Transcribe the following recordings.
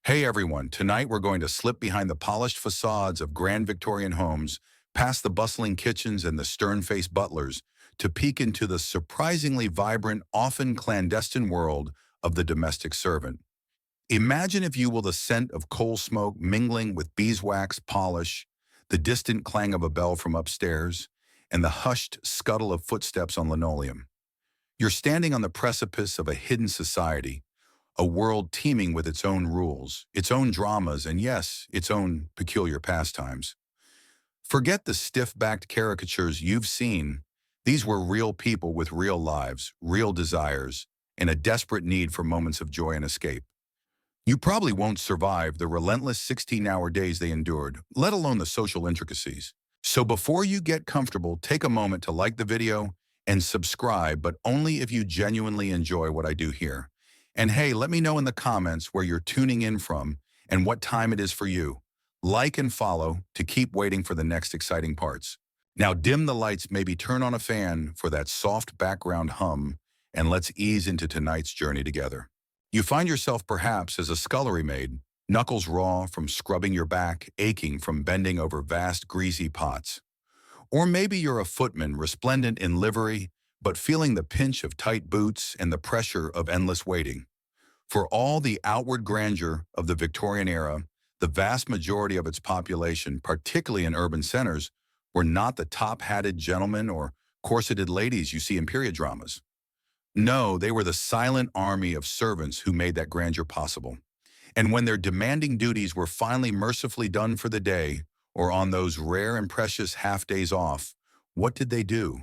Hey everyone, tonight we're going to slip behind the polished facades of grand Victorian homes, past the bustling kitchens and the stern-faced butlers, to peek into the surprisingly vibrant, often clandestine world of the domestic servant. Imagine, if you will, the scent of coal smoke mingling with beeswax polish, the distant clang of a bell from upstairs, and the hushed scuttle of footsteps on linoleum. You're standing on the precipice of a hidden society, a world teeming with its own rules, its own dramas, and yes, its own peculiar pastimes. Forget the stiff-backed caricatures you've seen. These were real people with real lives, real desires, and a desperate need for moments of joy and escape. You probably won't survive the relentless 16-hour days they endured, let alone the social intricacies. So before you get comfortable, take a moment to like the video and subscribe, but only if you genuinely enjoy what I do here. And hey, let me know in the comments where you're tuning in from and what time it is for you. Like and follow to keep waiting for the next exciting parts. Now dim the lights, maybe turn on a fan for that soft background hum, and let's ease into tonight's journey together. You find yourself perhaps as a scullery maid, knuckles raw from scrubbing your back, aching from bending over vast greasy pots. Or maybe you're a footman resplendent in livery, but feeling the pinch of tight boots and the pressure of endless waiting. For all the outward grandeur of the Victorian era, the vast majority of its population, particularly in urban centers, were not the top-hatted gentlemen or corseted ladies you see in period dramas. No, they were the silent army of servants who made that grandeur possible. And when their demanding duties were finally mercifully done for the day, or on those rare and precious half-days off, what did they do?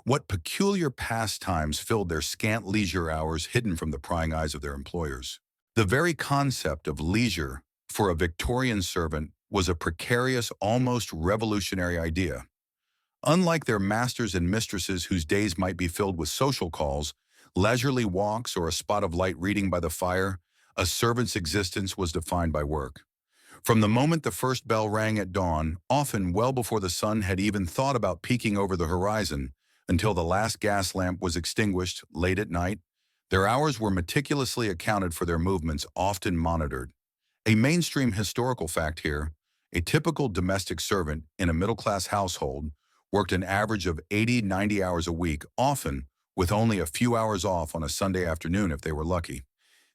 What peculiar pastimes filled their scant leisure hours hidden from the prying eyes of their employers? The very concept of leisure for a Victorian servant was a precarious, almost revolutionary idea. Unlike their masters and mistresses whose days might be filled with social calls, leisurely walks, or a spot of light reading by the fire, a servant's existence was defined by work. From the moment the first bell rang at dawn, often well before the sun had even thought about peeking over the horizon, until the last gas lamp was extinguished late at night, their hours were meticulously accounted for, their movements often monitored. A mainstream historical fact here: a typical domestic servant in a middle-class household worked an average of 80–90 hours a week, often with only a few hours off on a Sunday afternoon if they were lucky.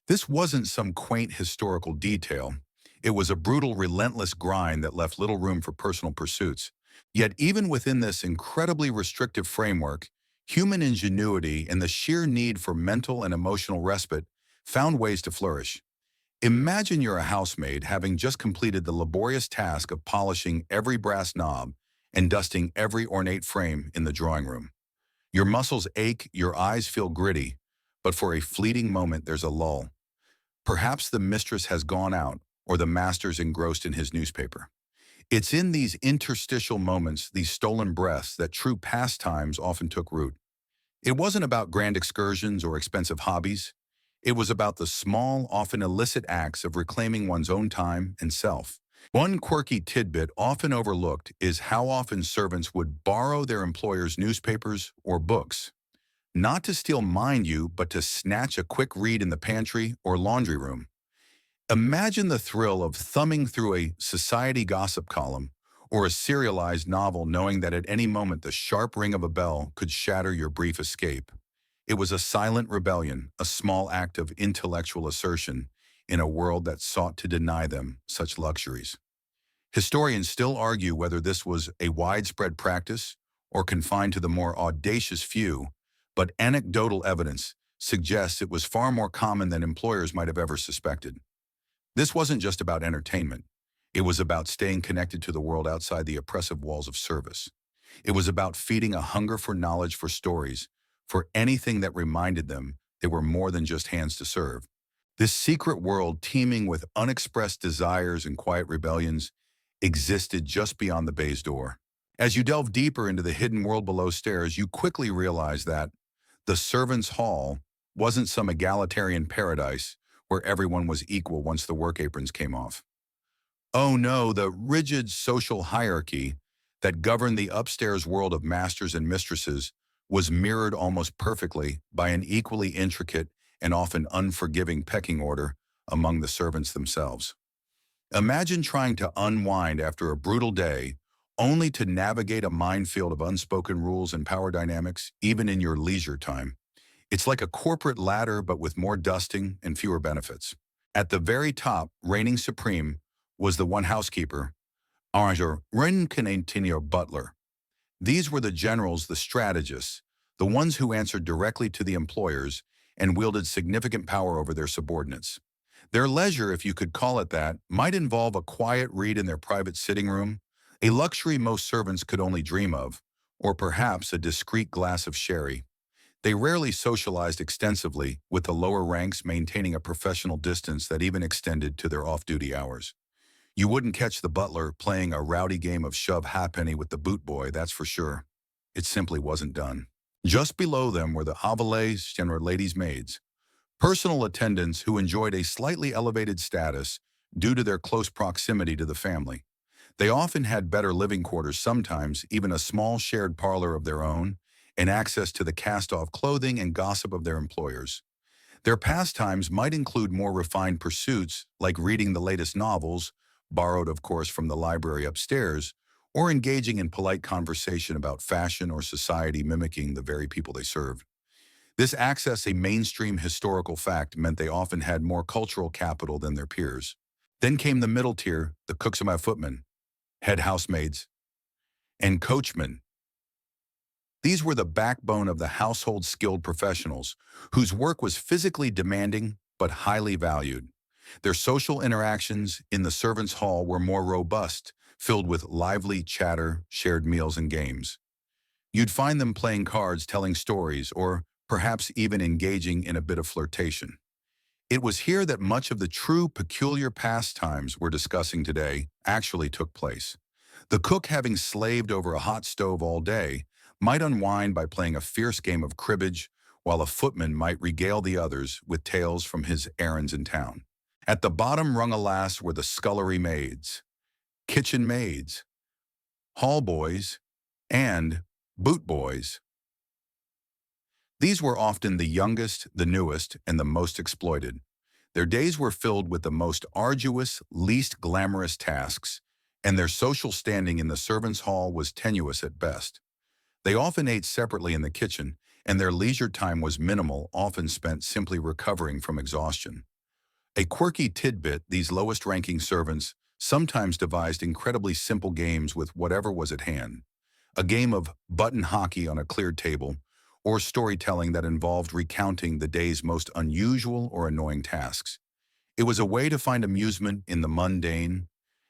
This wasn't some quaint historical detail. It was a brutal, relentless grind that left little room for personal pursuits. Yet even within this incredibly restrictive framework, human ingenuity and the sheer need for mental and emotional respite found ways to flourish. Imagine you're a housemaid having just completed the laborious task of polishing every brass knob and dusting every ornate frame in the drawing room. Your muscles ache, your eyes feel gritty, but for a fleeting moment there's a lull. Perhaps the mistress has gone out, or the master's engrossed in his newspaper. It's in these interstitial moments, these stolen breaths, that true pastimes often took root. It wasn't about grand excursions or expensive hobbies. It was about the small, often illicit acts of reclaiming one's own time and self. One quirky tidbit often overlooked is how often servants would borrow their employers' newspapers or books. Not to steal, mind you, but to snatch a quick read in the pantry or laundry room. Imagine the thrill of thumbing through a society gossip column or a serialized novel, knowing that at any moment the sharp ring of a bell could shatter your brief escape. It was a silent rebellion, a small act of intellectual assertion in a world that sought to deny them such luxuries. Historians still argue whether this was a widespread practice or confined to the more audacious few, but anecdotal evidence suggests it was far more common than employers might have ever suspected. This wasn't just about entertainment. It was about staying connected to the world outside the oppressive walls of service. It was about feeding a hunger for knowledge, for stories, for anything that reminded them they were more than just hands to serve. This secret world, teeming with unexpressed desires and quiet rebellions, existed just beyond the baize door. As you delve deeper into the hidden world below stairs, you quickly realize that the servants' hall wasn't some egalitarian paradise where everyone was equal once the work aprons came off. Oh no, the rigid social hierarchy that governed the upstairs world of masters and mistresses was mirrored almost perfectly by an equally intricate and often unforgiving pecking order among the servants themselves. Imagine trying to unwind after a brutal day, only to navigate a minefield of unspoken rules and power dynamics, even in your leisure time. It's like a corporate ladder, but with more dusting and fewer benefits. At the very top, reigning supreme, was the one housekeeper, or Rencanatino butler. These were the generals, the strategists, the ones who answered directly to the employers and wielded significant power over their subordinates. Their leisure, if you could call it that, might involve a quiet read in their private sitting room, a luxury most servants could only dream of, or perhaps a discreet glass of sherry. They rarely socialized extensively, with the lower ranks maintaining a professional distance that even extended to their off-duty hours. You wouldn't catch the butler playing a rowdy game of shove halfpenny with the boot boy, that's for sure. It simply wasn't done. Just below them were the avalets and ladies' maids, personal attendants who enjoyed a slightly elevated status due to their close proximity to the family. They often had better living quarters, sometimes even a small shared parlor of their own, and access to the cast-off clothing and gossip of their employers. Their pastimes might include more refined pursuits like reading the latest novels, borrowed of course from the library upstairs, or engaging in polite conversation about fashion or society mimicking the very people they served. This access, a mainstream historical fact, meant they often had more cultural capital than their peers. Then came the middle tier, the cooks and my footmen, head housemaids, and coachmen. These were the backbone of the household skilled professionals, whose work was physically demanding but highly valued. Their social interactions in the servants' hall were more robust, filled with lively chatter, shared meals, and games. You'd find them playing cards, telling stories, or perhaps even engaging in a bit of flirtation. It was here that much of the true peculiar pastimes we're discussing today actually took place. The cook, having slaved over a hot stove all day, might unwind by playing a fierce game of cribbage, while a footman might regale the others with tales from his errands in town. At the bottom rung, alas, were the scullery maids, kitchen maids, hall boys, and boot boys. These were often the youngest, the newest, and the most exploited. Their days were filled with the most arduous, least glamorous tasks, and their social standing in the servants' hall was tenuous at best. They often ate separately in the kitchen, and their leisure time was minimal, often spent simply recovering from exhaustion. A quirky tidbit, these lowest-ranking servants sometimes devised incredibly simple games with whatever was at hand. A game of button hockey on a cleared table, or storytelling that involved recounting the day's most unusual or annoying tasks. It was a way to find amusement in the mundane,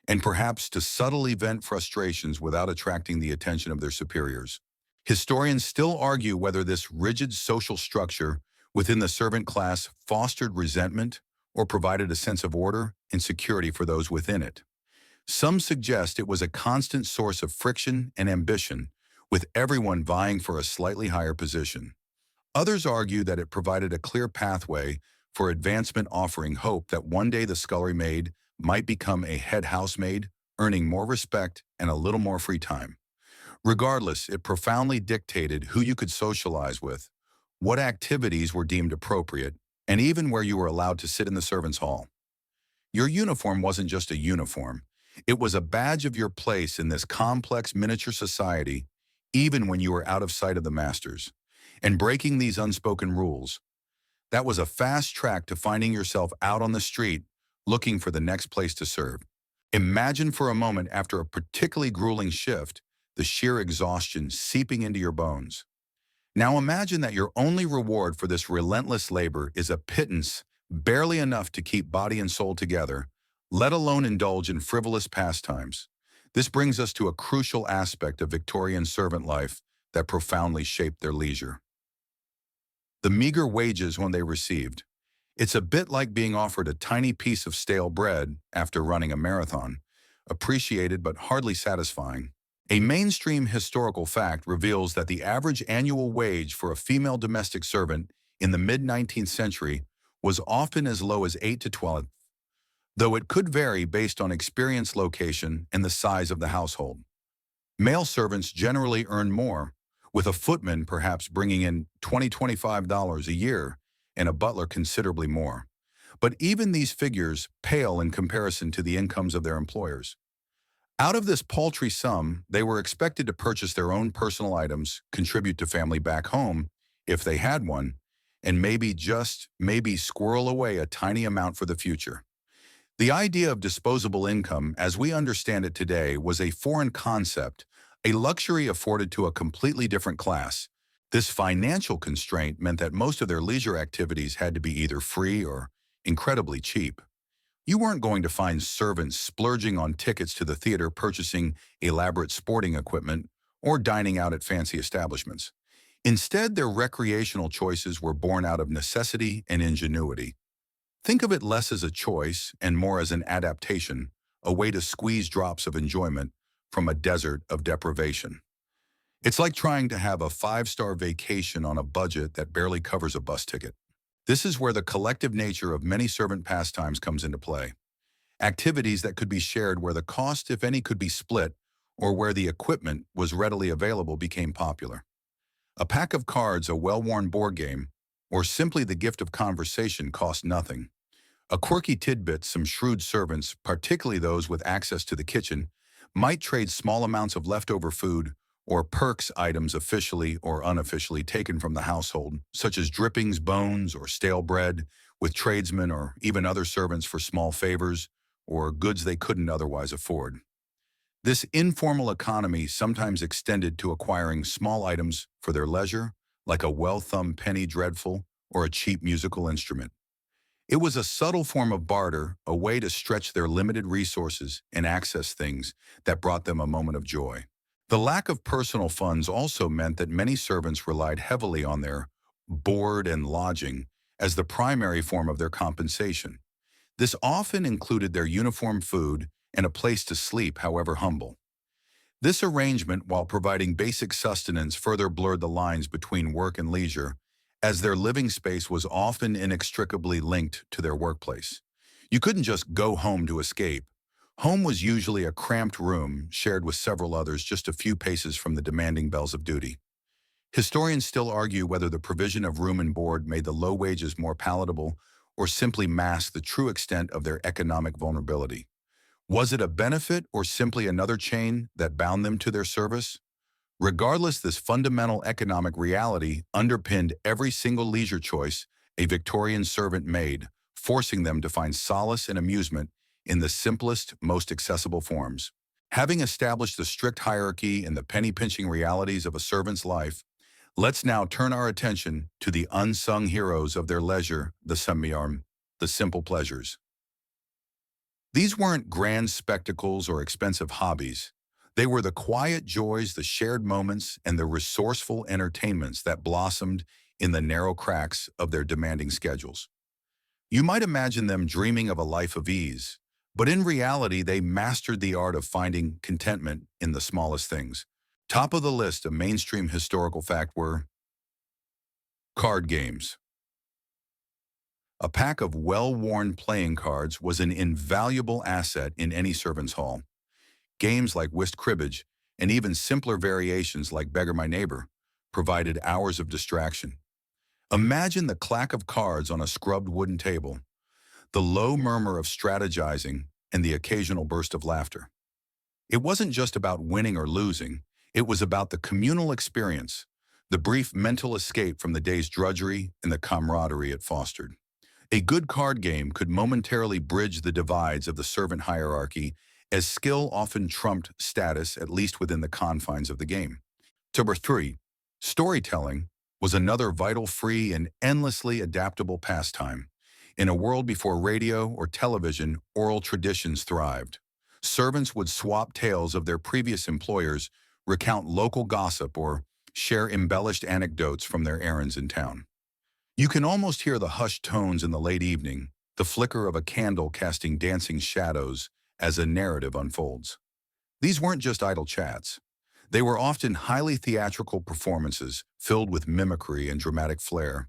and perhaps to subtly vent frustrations without attracting the attention of their superiors. Historians still argue whether this rigid social structure within the servant class fostered resentment or provided a sense of order and security for those within it. Some suggest it was a constant source of friction and ambition, with everyone vying for a slightly higher position. Others argue that it provided a clear pathway for advancement, offering hope that one day the scullery maid might become a head housemaid, earning more respect and a little more free time. Regardless, it profoundly dictated who you could socialize with, what activities were deemed appropriate, and even where you were allowed to sit in the servants' hall. Your uniform wasn't just a uniform. It was a badge of your place in this complex miniature society, even when you were out of sight of the masters. And breaking these unspoken rules, that was a fast track to finding yourself out on the street looking for the next place to serve. Imagine for a moment, after a particularly grueling shift, the sheer exhaustion seeping into your bones. Now imagine that your only reward for this relentless labor is a pittance barely enough to keep body and soul together, let alone indulge in frivolous pastimes. This brings us to a crucial aspect of Victorian servant life that profoundly shaped their leisure: the meager wages when they received. It's a bit like being offered a tiny piece of stale bread after running a marathon, appreciated but hardly satisfying. A mainstream historical fact reveals that the average annual wage for a female domestic servant in the mid-19th century was often as low as 8 to 12, though it could vary based on experience, location, and the size of the household. Male servants generally earned more, with a footman perhaps bringing in $20–25 a year and a butler considerably more. But even these figures pale in comparison to the incomes of their employers. Out of this paltry sum, they were expected to purchase their own personal items, contribute to family back home, if they had one, and maybe squirrel away a tiny amount for the future. The idea of disposable income, as we understand it today, was a foreign concept, a luxury afforded to a completely different class. This financial constraint meant that most of their leisure activities had to be either free or incredibly cheap. You weren't going to find servants splurging on tickets to the theater, purchasing elaborate sporting equipment, or dining out at fancy establishments. Instead, their recreational choices were born out of necessity and ingenuity. Think of it less as a choice and more as an adaptation, a way to squeeze drops of enjoyment from a desert of deprivation. It's like trying to have a five-star vacation on a budget that barely covers a bus ticket. This is where the collective nature of many servant pastimes comes into play. Activities that could be shared where the cost, if any, could be split, or where the equipment was readily available became popular. A pack of cards, a well-worn board game, or simply the gift of conversation cost nothing. A quirky tidbit, some shrewd servants, particularly those with access to the kitchen, might trade small amounts of leftover food or perks items officially or unofficially taken from the household, such as drippings, bones, or stale bread, with tradesmen or even other servants for small favors or goods they couldn't otherwise afford. This informal economy sometimes extended to acquiring small items for their leisure, like a well-thumbed penny dreadful or a cheap musical instrument. It was a subtle form of barter, a way to stretch their limited resources and access things that brought them a moment of joy. The lack of personal funds also meant that many servants relied heavily on their board and lodging as the primary form of their compensation. This often included their uniform food and a place to sleep, however humble. This arrangement, while providing basic sustenance, further blurred the lines between work and leisure, as their living space was often inextricably linked to their workplace. You couldn't just go home to escape. Home was usually a cramped room, shared with several others just a few paces from the demanding bells of duty. Historians still argue whether the provision of room and board made the low wages more palatable or simply masked the true extent of their economic vulnerability. Was it a benefit or simply another chain that bound them to their service? Regardless, this fundamental economic reality underpinned every single leisure choice a Victorian servant made, forcing them to find solace and amusement in the simplest, most accessible forms. Having established the strict hierarchy and the penny-pinching realities of a servant's life, let's now turn our attention to the unsung heroes of their leisure, the chamomile, the simple pleasures. These weren't grand spectacles or expensive hobbies. They were the quiet joys, the shared moments, and the resourceful entertainments that blossomed in the narrow cracks of their demanding schedules. You might imagine them dreaming of a life of ease, but in reality, they mastered the art of finding contentment in the smallest things. Top of the list, a mainstream historical fact, were card games. A pack of well-worn playing cards was an invaluable asset in any servant's hall. Games like whist cribbage, and even simpler variations like Beggar My Neighbor, provided hours of distraction. Imagine the clack of cards on a scrubbed wooden table, the low murmur of strategizing, and the occasional burst of laughter. It wasn't just about winning or losing, it was about the communal experience, the brief mental escape from the day's drudgery and the camaraderie it fostered. A good card game could momentarily bridge the divides of the servant hierarchy, as skill often trumped status, at least within the confines of the game. Number 3, storytelling was another vital, free, and endlessly adaptable pastime. In a world before radio or television, oral traditions thrived. Servants would swap tales of their previous employers, recount local gossip, or share embellished anecdotes from their errands in town. You can almost hear the hushed tones in the late evening, the flicker of a candle casting dancing shadows as a narrative unfolds. These weren't just idle chats. They were often highly theatrical performances filled with mimicry and dramatic flair.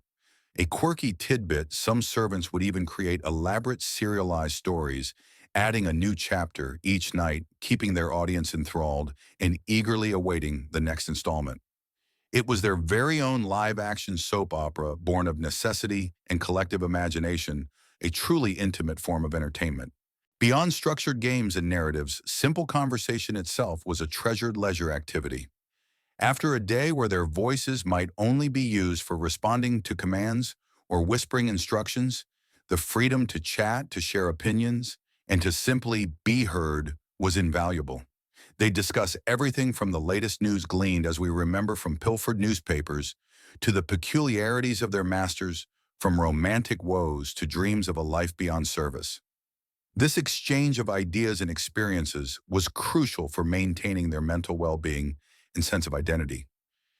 A quirky tidbit, some servants would even create elaborate serialized stories, adding a new chapter each night, keeping their audience enthralled and eagerly awaiting the next installment. It was their very own live-action soap opera born of necessity and collective imagination, a truly intimate form of entertainment. Beyond structured games and narratives, simple conversation itself was a treasured leisure activity. After a day where their voices might only be used for responding to commands or whispering instructions, the freedom to chat, to share opinions, and to simply be heard was invaluable. They discuss everything from the latest news gleaned, as we remember, from pilfered newspapers, to the peculiarities of their masters, from romantic woes to dreams of a life beyond service. This exchange of ideas and experiences was crucial for maintaining their mental well-being and sense of identity.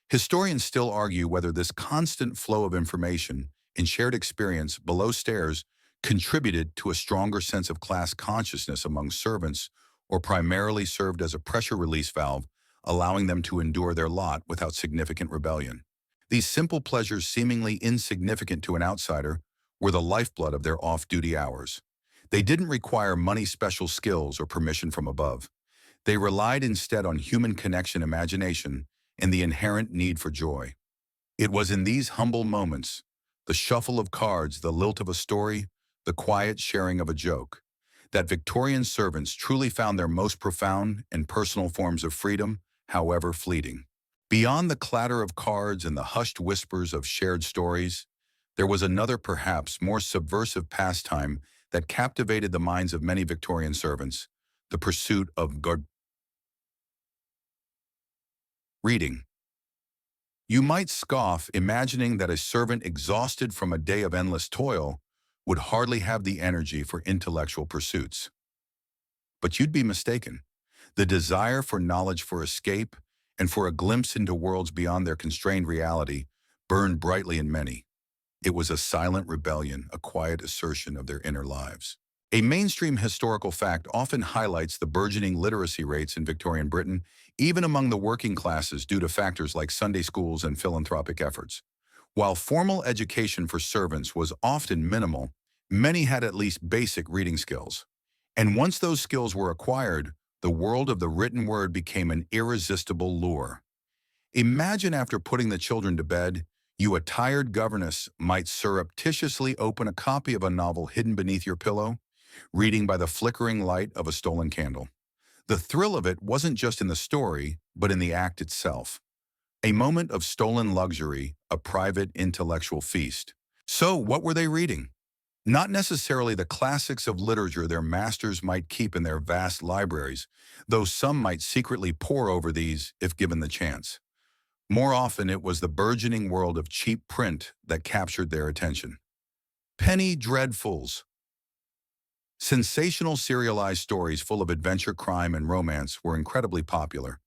Historians still argue whether this constant flow of information and shared experience below stairs contributed to a stronger sense of class consciousness among servants or primarily served as a pressure release valve, allowing them to endure their lot without significant rebellion. These simple pleasures, seemingly insignificant to an outsider, were the lifeblood of their off-duty hours. They didn't require money, special skills, or permission from above. They relied instead on human connection, imagination, and the inherent need for joy. It was in these humble moments, the shuffle of cards, the lilt of a story, the quiet sharing of a joke, that Victorian servants truly found their most profound and personal forms of freedom, however fleeting. Beyond the clatter of cards and the hushed whispers of shared stories, there was another, perhaps more subversive pastime that captivated the minds of many Victorian servants: the pursuit of reading. You might scoff, imagining that a servant exhausted from a day of endless toil would hardly have the energy for intellectual pursuits. But you'd be mistaken. The desire for knowledge, for escape, and for a glimpse into worlds beyond their constrained reality burned brightly in many. It was a silent rebellion, a quiet assertion of their inner lives. A mainstream historical fact often highlights the burgeoning literacy rates in Victorian Britain, even among the working classes, due to factors like Sunday schools and philanthropic efforts. While formal education for servants was often minimal, many had at least basic reading skills. And once those skills were acquired, the world of the written word became an irresistible lure. Imagine, after putting the children to bed, you, a tired governess, might surreptitiously open a copy of a novel hidden beneath your pillow, reading by the flickering light of a stolen candle. The thrill of it wasn't just in the story, but in the act itself. A moment of stolen luxury, a private intellectual feast. So, what were they reading? Not necessarily the classics of literature their masters might keep in their vast libraries, though some might secretly pore over these if given the chance. More often, it was the burgeoning world of cheap print that captured their attention. Penny dreadfuls. Sensational serialized stories full of adventure, crime, and romance were incredibly popular.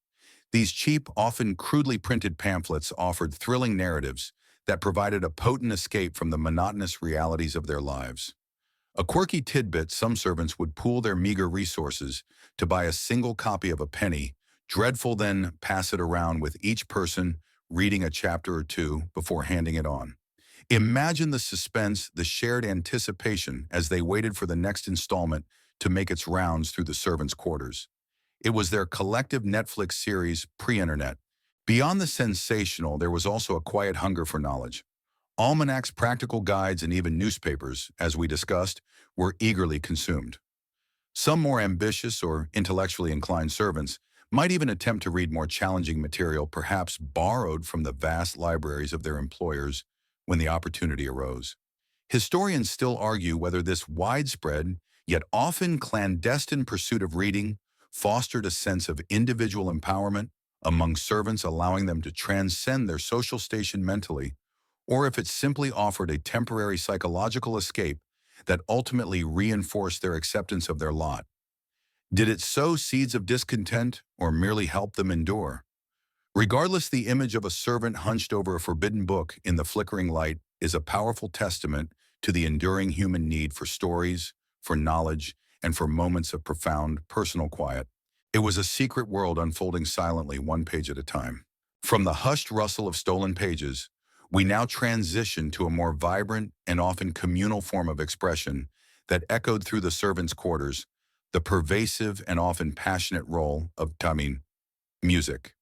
These cheap, often crudely printed pamphlets offered thrilling narratives that provided a potent escape from the monotonous realities of their lives. A quirky tidbit: some servants would pool their meager resources to buy a single copy of a penny, dreadful, then pass it around, with each person reading a chapter or two before handing it on. Imagine the suspense, the shared anticipation as they waited for the next installment to make its rounds through the servants' quarters. It was their collective Netflix series pre-internet. Beyond the sensational, there was also a quiet hunger for knowledge. Almanacs, practical guides, and even newspapers, as we discussed, were eagerly consumed. Some more ambitious or intellectually inclined servants might even attempt to read more challenging material, perhaps borrowed from the vast libraries of their employers when the opportunity arose. Historians still argue whether this widespread, yet often clandestine pursuit of reading fostered a sense of individual empowerment among servants, allowing them to transcend their social station mentally, or if it simply offered a temporary psychological escape that ultimately reinforced their acceptance of their lot. Did it sow seeds of discontent or merely help them endure? Regardless, the image of a servant hunched over a forbidden book in the flickering light is a powerful testament to the enduring human need for stories, for knowledge, and for moments of profound personal quiet. It was a secret world unfolding silently, one page at a time. From the hushed rustle of stolen pages, we now transition to a more vibrant and often communal form of expression that echoed through the servants' quarters: the pervasive and often passionate role of music.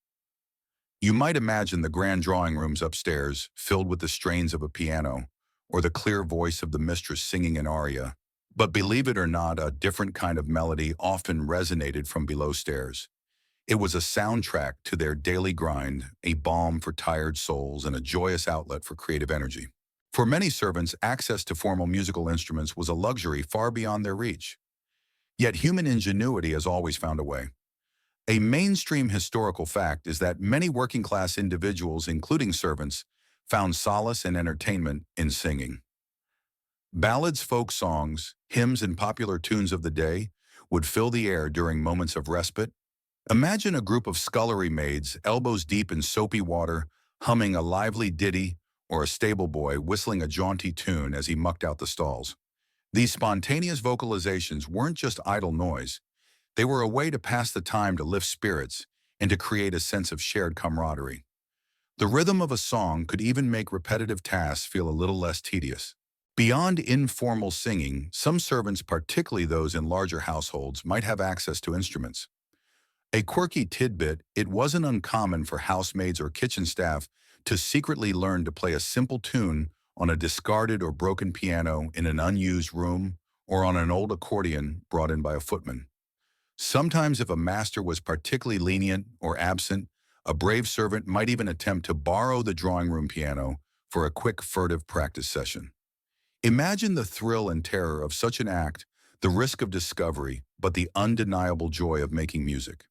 You might imagine the grand drawing rooms upstairs filled with the strains of a piano, or the clear voice of the mistress singing an aria. But believe it or not, a different kind of melody often resonated from below stairs. It was a soundtrack to their daily grind, a balm for tired souls, and a joyous outlet for creative energy. For many servants, access to formal musical instruments was a luxury far beyond their reach. Yet human ingenuity has always found a way. A mainstream historical fact is that many working-class individuals, including servants, found solace and entertainment in singing. Ballads, folk songs, hymns, and popular tunes of the day would fill the air during moments of respite. Imagine a group of scullery maids, elbows deep in soapy water, humming a lively ditty, or a stable boy whistling a jaunty tune as he mucked out the stalls. These spontaneous vocalizations weren't just idle noise. They were a way to pass the time, to lift spirits, and to create a sense of shared camaraderie. The rhythm of a song could even make repetitive tasks feel a little less tedious. Beyond informal singing, some servants, particularly those in larger households, might have access to instruments. A quirky tidbit: it wasn't uncommon for housemaids or kitchen staff to secretly learn to play a simple tune on a discarded or broken piano in an unused room, or on an old accordion brought in by a footman. Sometimes, if a master was particularly lenient or absent, a brave servant might even attempt to borrow the drawing room piano for a quick, furtive practice session. Imagine the thrill and terror of such an act, the risk of discovery, but the undeniable joy of making music.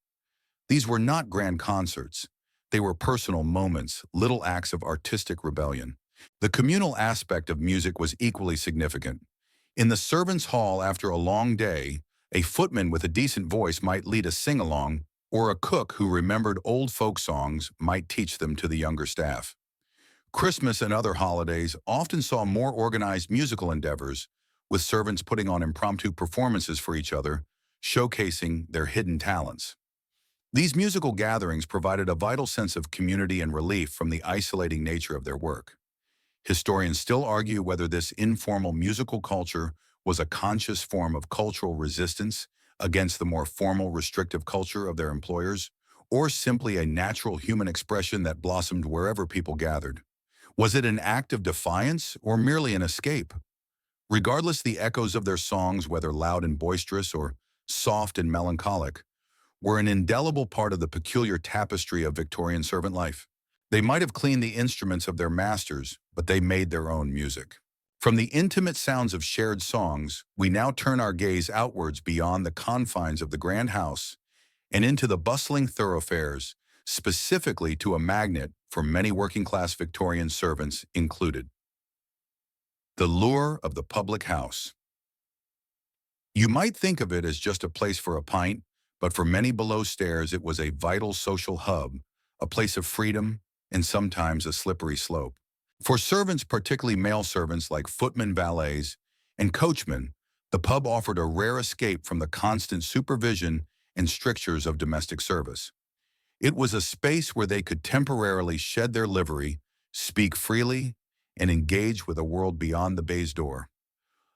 These were not grand concerts. They were personal moments, little acts of artistic rebellion. The communal aspect of music was equally significant. In the servants' hall after a long day, a footman with a decent voice might lead a sing-along, or a cook who remembered old folk songs might teach them to the younger staff. Christmas and other holidays often saw more organized musical endeavors, with servants putting on impromptu performances for each other, showcasing their hidden talents. These musical gatherings provided a vital sense of community and relief from the isolating nature of their work. Historians still argue whether this informal musical culture was a conscious form of cultural resistance against the more formal, restrictive culture of their employers, or simply a natural human expression that blossomed wherever people gathered. Was it an act of defiance or merely an escape? Regardless, the echoes of their songs, whether loud and boisterous or soft and melancholic, were an indelible part of the peculiar tapestry of Victorian servant life. They might have cleaned the instruments of their masters, but they made their own music. From the intimate sounds of shared songs, we now turn our gaze outwards beyond the confines of the grand house and into the bustling thoroughfares, specifically to a magnet for many working-class Victorian servants included: the lure of the public house. You might think of it as just a place for a pint, but for many below stairs it was a vital social hub, a place of freedom, and sometimes a slippery slope. For servants, particularly male servants like footmen, valets, and coachmen, the pub offered a rare escape from the constant supervision and strictures of domestic service. It was a space where they could temporarily shed their livery, speak freely, and engage with a world beyond the baize door.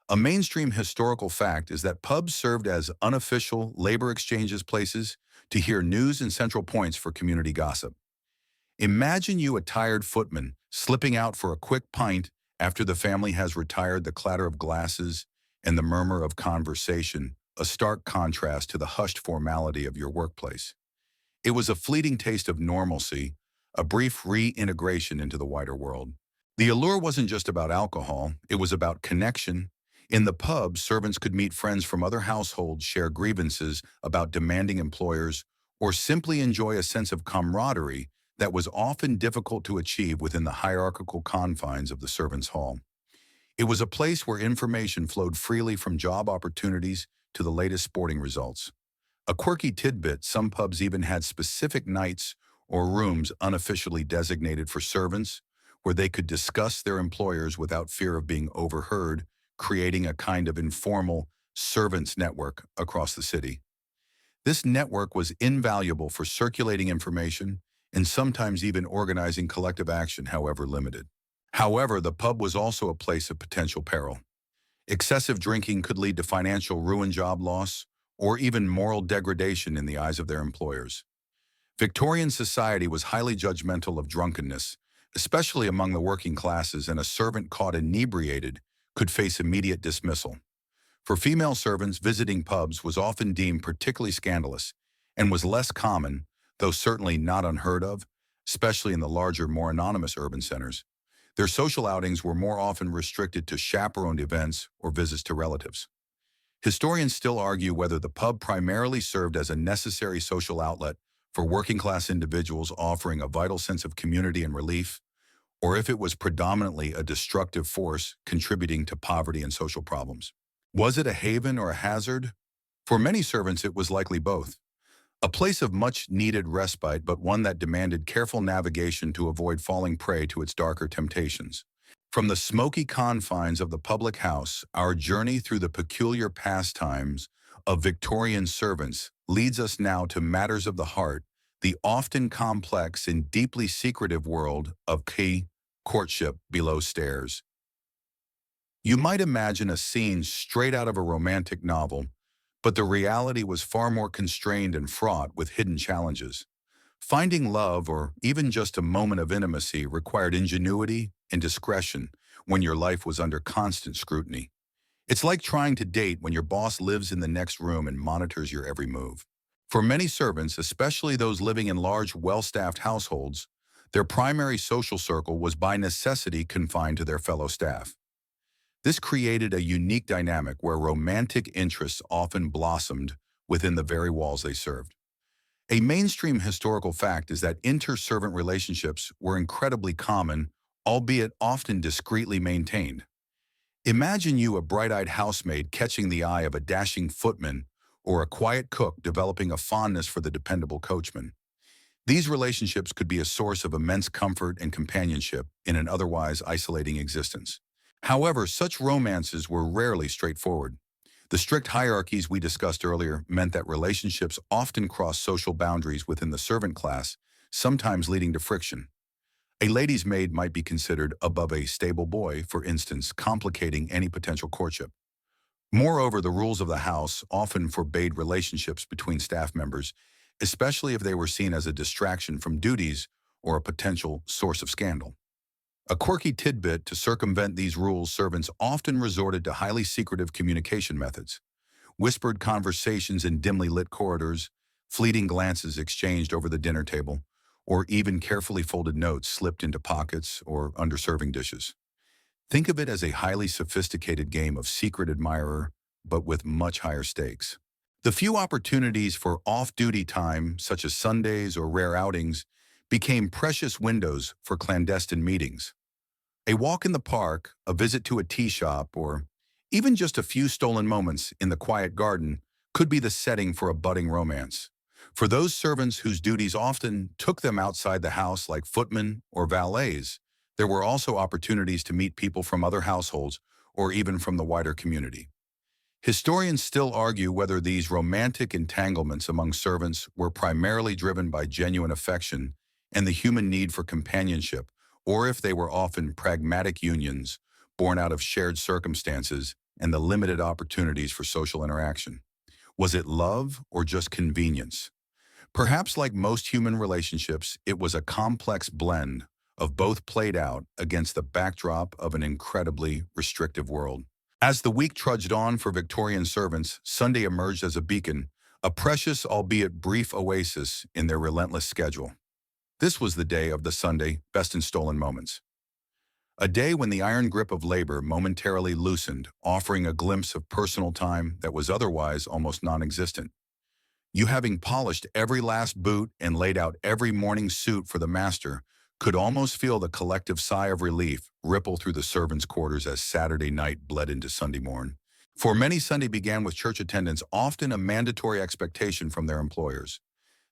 A mainstream historical fact is that pubs served as unofficial labor exchanges, places to hear news and central points for community gossip. Imagine you, a tired footman, slipping out for a quick pint after the family has retired, the clatter of glasses and the murmur of conversation, a stark contrast to the hushed formality of your workplace. It was a fleeting taste of normalcy, a brief reintegration into the wider world. The allure wasn't just about alcohol, it was about connection. In the pub, servants could meet friends from other households, share grievances about demanding employers, or simply enjoy a sense of camaraderie that was often difficult to achieve within the hierarchical confines of the servants' hall. It was a place where information flowed freely, from job opportunities to the latest sporting results. A quirky tidbit: some pubs even had specific nights or rooms unofficially designated for servants, where they could discuss their employers without fear of being overheard, creating a kind of informal servants network across the city. This network was invaluable for circulating information and sometimes even organizing collective action, however limited. However, the pub was also a place of potential peril. Excessive drinking could lead to financial ruin, job loss, or even moral degradation in the eyes of their employers. Victorian society was highly judgmental of drunkenness, especially among the working classes, and a servant caught inebriated could face immediate dismissal. For female servants, visiting pubs was often deemed particularly scandalous and was less common, though certainly not unheard of, especially in the larger, more anonymous urban centers. Their social outings were more often restricted to chaperoned events or visits to relatives. Historians still argue whether the pub primarily served as a necessary social outlet for working-class individuals offering a vital sense of community and relief, or if it was predominantly a destructive force contributing to poverty and social problems. Was it a haven or a hazard? For many servants, it was likely both. A place of much-needed respite, but one that demanded careful navigation to avoid falling prey to its darker temptations. From the smoky confines of the public house, our journey through the peculiar pastimes of Victorian servants leads us now to matters of the heart, the often complex and deeply secretive world of courtship below stairs. You might imagine a scene straight out of a romantic novel, but the reality was far more constrained and fraught with hidden challenges. Finding love, or even just a moment of intimacy, required ingenuity and discretion when your life was under constant scrutiny. It's like trying to date when your boss lives in the next room and monitors your every move. For many servants, especially those living in large, well-staffed households, their primary social circle was by necessity confined to their fellow staff. This created a unique dynamic where romantic interests often blossomed within the very walls they served. A mainstream historical fact is that inter-servant relationships were incredibly common, albeit often discreetly maintained. Imagine you, a bright-eyed housemaid, catching the eye of a dashing footman, or a quiet cook developing a fondness for the dependable coachman. These relationships could be a source of immense comfort and companionship in an otherwise isolating existence. However, such romances were rarely straightforward. The strict hierarchies we discussed earlier meant that relationships often crossed social boundaries within the servant class, sometimes leading to friction. A lady's maid might be considered above a stable boy, for instance, complicating any potential courtship. Moreover, the rules of the house often forbade relationships between staff members, especially if they were seen as a distraction from duties or a potential source of scandal. A quirky tidbit: to circumvent these rules, servants often resorted to highly secretive communication methods. Whispered conversations in dimly lit corridors, fleeting glances exchanged over the dinner table, or even carefully folded notes slipped into pockets or under serving dishes. Think of it as a highly sophisticated game of secret admirer, but with much higher stakes. The few opportunities for off-duty time, such as Sundays or rare outings, became precious windows for clandestine meetings. A walk in the park, a visit to a tea shop, or even just a few stolen moments in the quiet garden could be the setting for a budding romance. For those servants whose duties often took them outside the house, like footmen or valets, there were also opportunities to meet people from other households or even from the wider community. Historians still argue whether these romantic entanglements among servants were primarily driven by genuine affection and the human need for companionship, or if they were often pragmatic unions born out of shared circumstances and the limited opportunities for social interaction. Was it love or just convenience? Perhaps like most human relationships, it was a complex blend of both, played out against the backdrop of an incredibly restrictive world. As the week trudged on for Victorian servants, Sunday emerged as a beacon, a precious albeit brief oasis in their relentless schedule. This was the day of the Sunday best and stolen moments. A day when the iron grip of labor momentarily loosened, offering a glimpse of personal time that was otherwise almost non-existent. You, having polished every last boot and laid out every morning suit for the master, could almost feel the collective sigh of relief ripple through the servants' quarters as Saturday night bled into Sunday morn. For many, Sunday began with church attendance, often a mandatory expectation from their employers.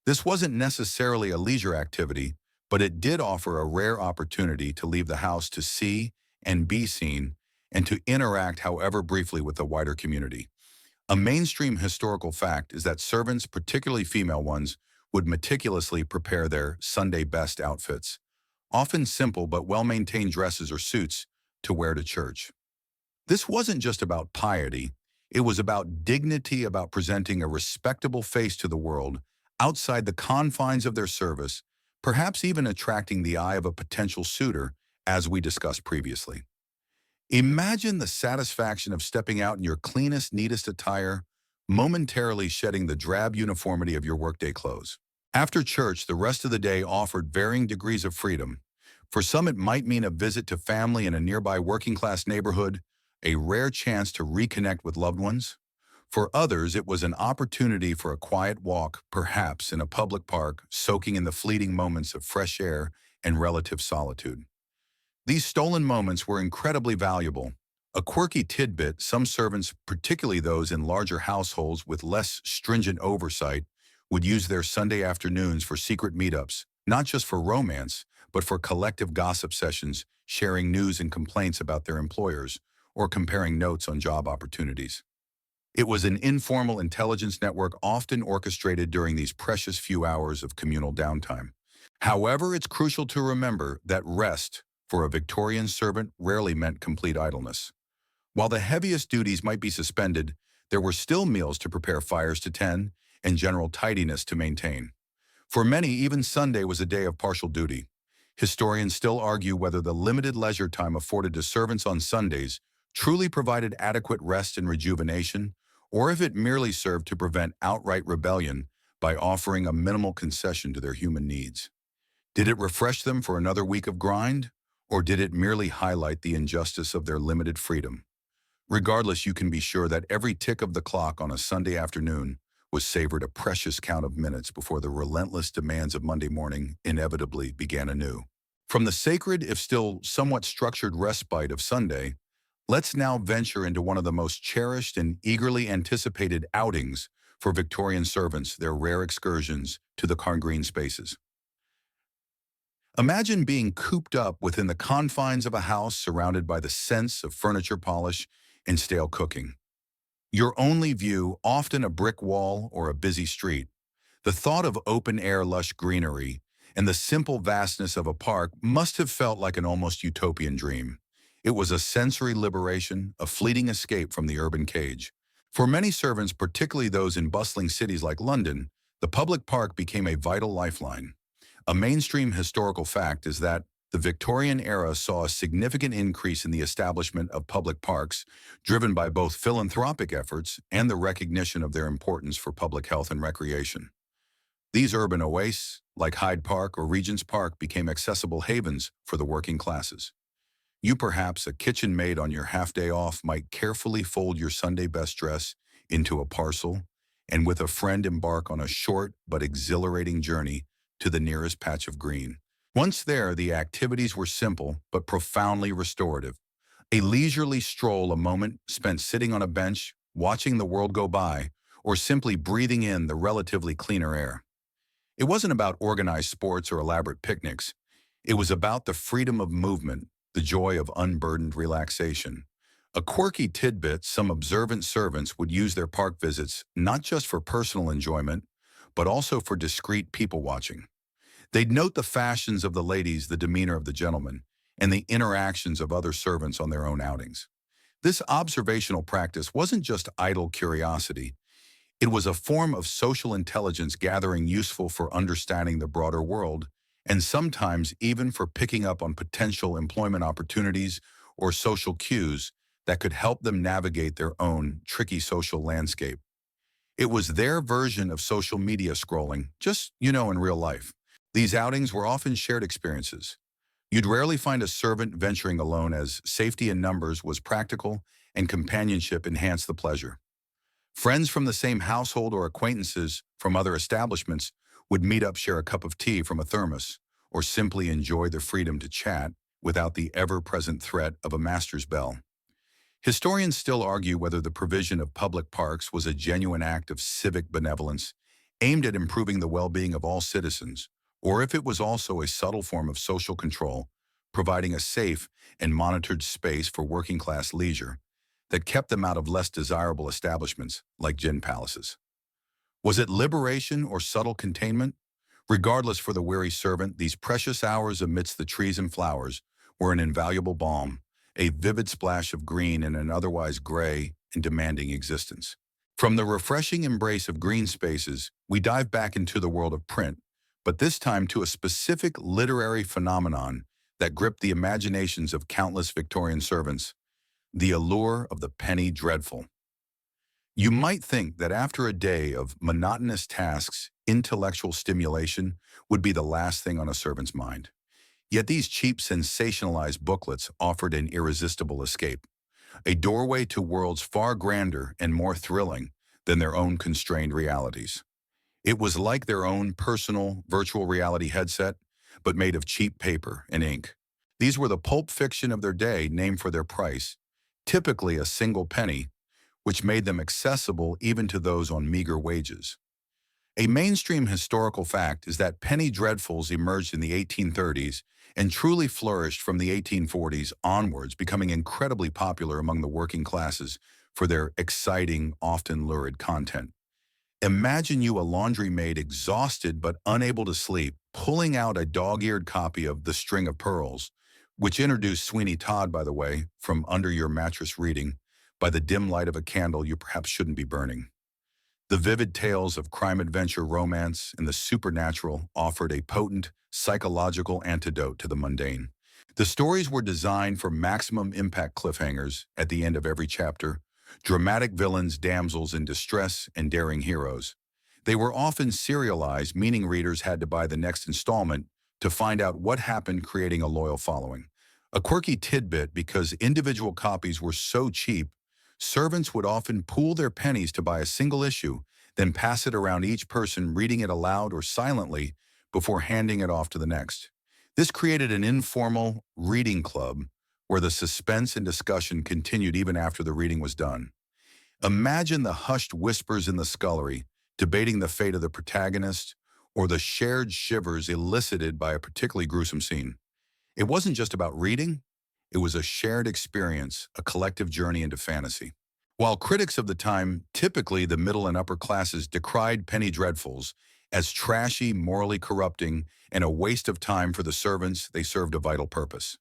This wasn't necessarily a leisure activity, but it did offer a rare opportunity to leave the house to see and be seen, and to interact, however briefly, with the wider community. A mainstream historical fact is that servants, particularly female ones, would meticulously prepare their Sunday best outfits, often simple but well-maintained dresses or suits, to wear to church. This wasn't just about piety, it was about dignity, about presenting a respectable face to the world outside the confines of their service, perhaps even attracting the eye of a potential suitor, as we discussed previously. Imagine the satisfaction of stepping out in your cleanest, neatest attire, momentarily shedding the drab uniformity of your workday clothes. After church, the rest of the day offered varying degrees of freedom. For some, it might mean a visit to family in a nearby working-class neighborhood, a rare chance to reconnect with loved ones. For others, it was an opportunity for a quiet walk, perhaps in a public park, soaking in the fleeting moments of fresh air and relative solitude. These stolen moments were incredibly valuable. A quirky tidbit, some servants, particularly those in larger households with less stringent oversight, would use their Sunday afternoons for secret meetups, not just for romance, but for collective gossip sessions, sharing news and complaints about their employers, or comparing notes on job opportunities. It was an informal intelligence network often orchestrated during these precious few hours of communal downtime. However, it's crucial to remember that rest, for a Victorian servant, rarely meant complete idleness. While the heaviest duties might be suspended, there were still meals to prepare, fires to tend, and general tidiness to maintain. For many, even Sunday was a day of partial duty. Historians still argue whether the limited leisure time afforded to servants on Sundays truly provided adequate rest and rejuvenation, or if it merely served to prevent outright rebellion by offering a minimal concession to their human needs. Did it refresh them for another week of grind, or did it merely highlight the injustice of their limited freedom? Regardless, you can be sure that every tick of the clock on a Sunday afternoon was savored a precious count of minutes before the relentless demands of Monday morning inevitably began anew. From the sacred, if still somewhat structured respite of Sunday, let's now venture into one of the most cherished and eagerly anticipated outings for Victorian servants, their rare excursions to the green spaces. Imagine being cooped up within the confines of a house surrounded by the scents of furniture polish and stale cooking. Your only view, often a brick wall or a busy street. The thought of open-air lush greenery and the simple vastness of a park must have felt like an almost utopian dream. It was a sensory liberation, a fleeting escape from the urban cage. For many servants, particularly those in bustling cities like London, the public park became a vital lifeline. A mainstream historical fact is that the Victorian era saw a significant increase in the establishment of public parks, driven by both philanthropic efforts and the recognition of their importance for public health and recreation. These urban oases, like Hyde Park or Regent's Park, became accessible havens for the working classes. You, perhaps a kitchen maid on your half-day off, might carefully fold your Sunday best dress into a parcel and with a friend embark on a short but exhilarating journey to the nearest patch of green. Once there, the activities were simple but profoundly restorative. A leisurely stroll, a moment spent sitting on a bench, watching the world go by, or simply breathing in the relatively cleaner air. It wasn't about organized sports or elaborate picnics. It was about the freedom of movement, the joy of unburdened relaxation. A quirky tidbit, some observant servants would use their park visits not just for personal enjoyment, but also for discreet people-watching. They'd note the fashions of the ladies, the demeanor of the gentlemen, and the interactions of other servants on their own outings. This observational practice wasn't just idle curiosity. It was a form of social intelligence gathering useful for understanding the broader world, and sometimes even for picking up on potential employment opportunities or social cues that could help them navigate their own tricky social landscape. It was their version of social media scrolling, just, in real life. These outings were often shared experiences. You'd rarely find a servant venturing alone, as safety in numbers was practical and companionship enhanced the pleasure. Friends from the same household or acquaintances from other establishments would meet up, share a cup of tea from a thermos, or simply enjoy the freedom to chat without the ever-present threat of a master's bell. Historians still argue whether the provision of public parks was a genuine act of civic benevolence aimed at improving the well-being of all citizens, or if it was also a subtle form of social control, providing a safe and monitored space for working-class leisure that kept them out of less desirable establishments like gin palaces. Was it liberation or subtle containment? Regardless, for the weary servant, these precious hours amidst the trees and flowers were an invaluable balm, a vivid splash of green in an otherwise gray and demanding existence. From the refreshing embrace of green spaces, we dive back into the world of print, but this time to a specific literary phenomenon that gripped the imaginations of countless Victorian servants, the allure of the penny dreadful. You might think that after a day of monotonous tasks, intellectual stimulation would be the last thing on a servant's mind. Yet these cheap, sensationalized booklets offered an irresistible escape, a doorway to worlds far grander and more thrilling than their own constrained realities. It was like their own personal virtual reality headset, but made of cheap paper and ink. These were the pulp fiction of their day, named for their price, typically a single penny, which made them accessible even to those on meager wages. A mainstream historical fact is that penny dreadfuls emerged in the 1830s and truly flourished from the 1840s onwards, becoming incredibly popular among the working classes for their exciting, often lurid content. Imagine you a laundry maid exhausted but unable to sleep, pulling out a dog-eared copy of The String of Pearls, which introduced Sweeney Todd, by the way, from under your mattress reading, by the dim light of a candle you perhaps shouldn't be burning. The vivid tales of crime, adventure, romance, and the supernatural offered a potent, psychological antidote to the mundane. The stories were designed for maximum impact cliffhangers at the end of every chapter, dramatic villains, damsels in distress, and daring heroes. They were often serialized, meaning readers had to buy the next installment to find out what happened, creating a loyal following. A quirky tidbit: because individual copies were so cheap, servants would often pool their pennies to buy a single issue, then pass it around, each person reading it aloud or silently before handing it off to the next. This created an informal reading club where the suspense and discussion continued even after the reading was done. Imagine the hushed whispers in the scullery, debating the fate of the protagonist, or the shared shivers elicited by a particularly gruesome scene. It wasn't just about reading, it was a shared experience, a collective journey into fantasy. While critics of the time, typically the middle and upper classes, decried penny dreadfuls as trashy, morally corrupting, and a waste of time for the servants, they served a vital purpose.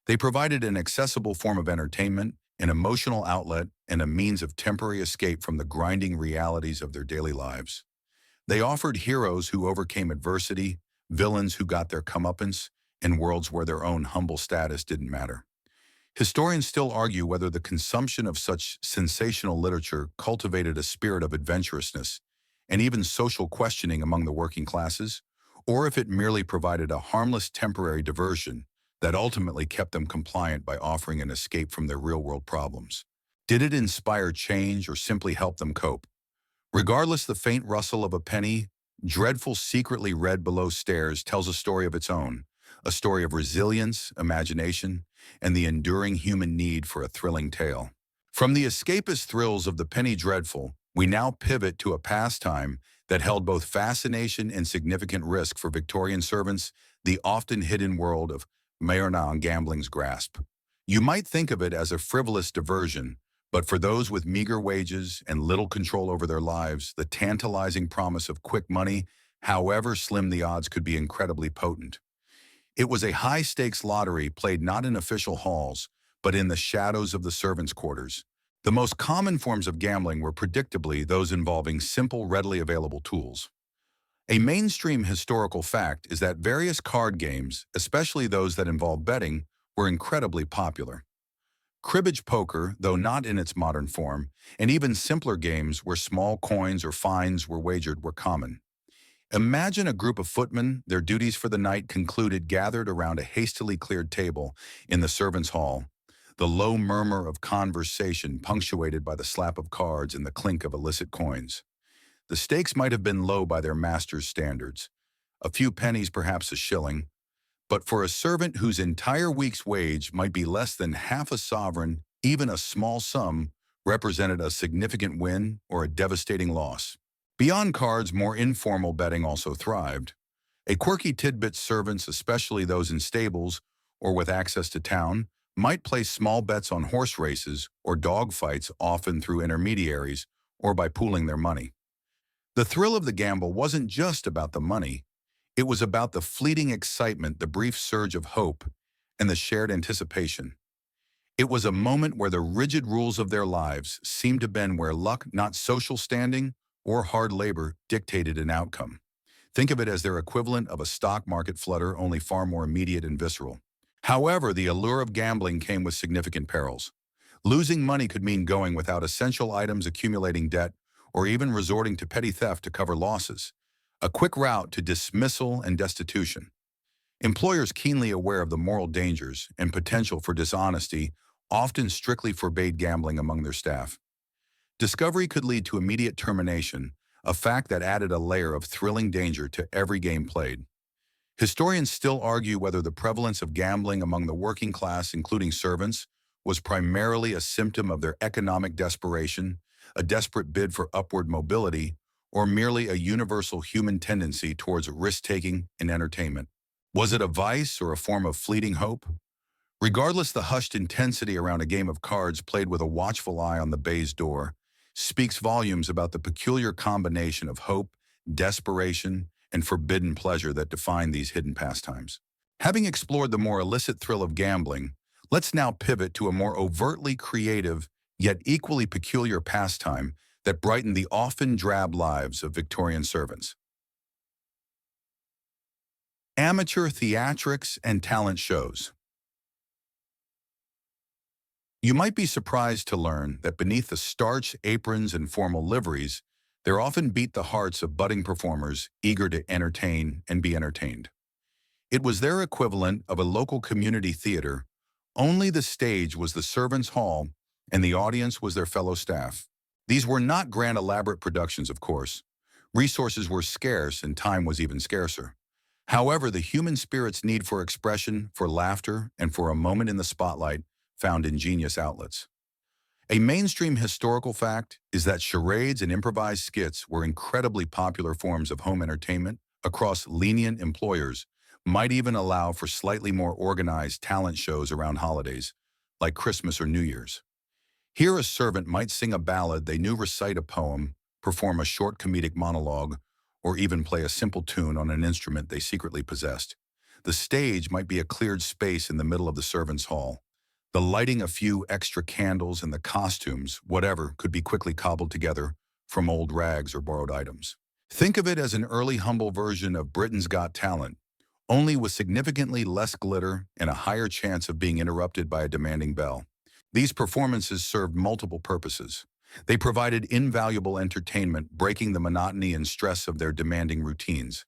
They provided an accessible form of entertainment, an emotional outlet, and a means of temporary escape from the grinding realities of their daily lives. They offered heroes who overcame adversity, villains who got their comeuppance, and worlds where their own humble status didn't matter. Historians still argue whether the consumption of such sensational literature cultivated a spirit of adventurousness and even social questioning among the working classes, or if it merely provided a harmless temporary diversion that ultimately kept them compliant by offering an escape from their real-world problems. Did it inspire change or simply help them cope? Regardless, the faint rustle of a penny, dreadful secretly read below stairs, tells a story of its own, a story of resilience, imagination, and the enduring human need for a thrilling tale. From the escapist thrills of the penny dreadful, we now pivot to a pastime that held both fascination and significant risk for Victorian servants, the often hidden world of marijuana and gambling's grasp. You might think of it as a frivolous diversion, but for those with meager wages and little control over their lives, the tantalizing promise of quick money, however slim the odds, could be incredibly potent. It was a high-stakes lottery played not in official halls, but in the shadows of the servants' quarters. The most common forms of gambling were predictably those involving simple, readily available tools. A mainstream historical fact is that various card games, especially those that involve betting, were incredibly popular. Cribbage poker, though not in its modern form, and even simpler games where small coins or fines were wagered, were common. Imagine a group of footmen, their duties for the night concluded, gathered around a hastily cleared table in the servants' hall, the low murmur of conversation punctuated by the slap of cards and the clink of illicit coins. The stakes might have been low by their master's standards, a few pennies, perhaps a shilling, but for a servant whose entire week's wage might be less than half a sovereign, even a small sum represented a significant win or a devastating loss. Beyond cards, more informal betting also thrived. A quirky tidbit: servants, especially those in stables or with access to town, might place small bets on horse races or dog fights, often through intermediaries or by pooling their money. The thrill of the gamble wasn't just about the money. It was about the fleeting excitement, the brief surge of hope, and the shared anticipation. It was a moment where the rigid rules of their lives seemed to bend, where luck, not social standing or hard labor, dictated an outcome. Think of it as their equivalent of a stock market flutter, only far more immediate and visceral. However, the allure of gambling came with significant perils. Losing money could mean going without essential items, accumulating debt, or even resorting to petty theft to cover losses. A quick route to dismissal and destitution. Employers keenly aware of the moral dangers and potential for dishonesty often strictly forbade gambling among their staff. Discovery could lead to immediate termination, a fact that added a layer of thrilling danger to every game played. Historians still argue whether the prevalence of gambling among the working class, including servants, was primarily a symptom of their economic desperation, a desperate bid for upward mobility, or merely a universal human tendency towards risk-taking and entertainment. Was it a vice or a form of fleeting hope? Regardless, the hushed intensity around a game of cards played with a watchful eye on the baize door speaks volumes about the peculiar combination of hope, desperation, and forbidden pleasure that define these hidden pastimes. Having explored the more illicit thrill of gambling, let's now pivot to a more overtly creative, yet equally peculiar pastime that brightened the often drab lives of Victorian servants. Amateur theatrics and talent shows. You might be surprised to learn that beneath the starched aprons and formal liveries, there often beat the hearts of budding performers eager to entertain and be entertained. It was their equivalent of a local community theater, only the stage was the servants' hall and the audience was their fellow staff. These were not grand elaborate productions, of course. Resources were scarce and time was even scarcer. However, the human spirit's need for expression, for laughter, and for a moment in the spotlight found ingenious outlets. A mainstream historical fact is that charades and improvised skits were incredibly popular forms of home entertainment across lenient employers, might even allow for slightly more organized talent shows around holidays, like Christmas or New Year's. Here a servant might sing a ballad they knew, recite a poem, perform a short comedic monologue, or even play a simple tune on an instrument they secretly possessed. The stage might be a cleared space in the middle of the servants' hall. The lighting a few extra candles and the costumes, whatever, could be quickly cobbled together from old rags or borrowed items. Think of it as an early humble version of Britain's Got Talent, only with significantly less glitter and a higher chance of being interrupted by a demanding bell. These performances served multiple purposes. They provided invaluable entertainment, breaking the monotony and stress of their demanding routines.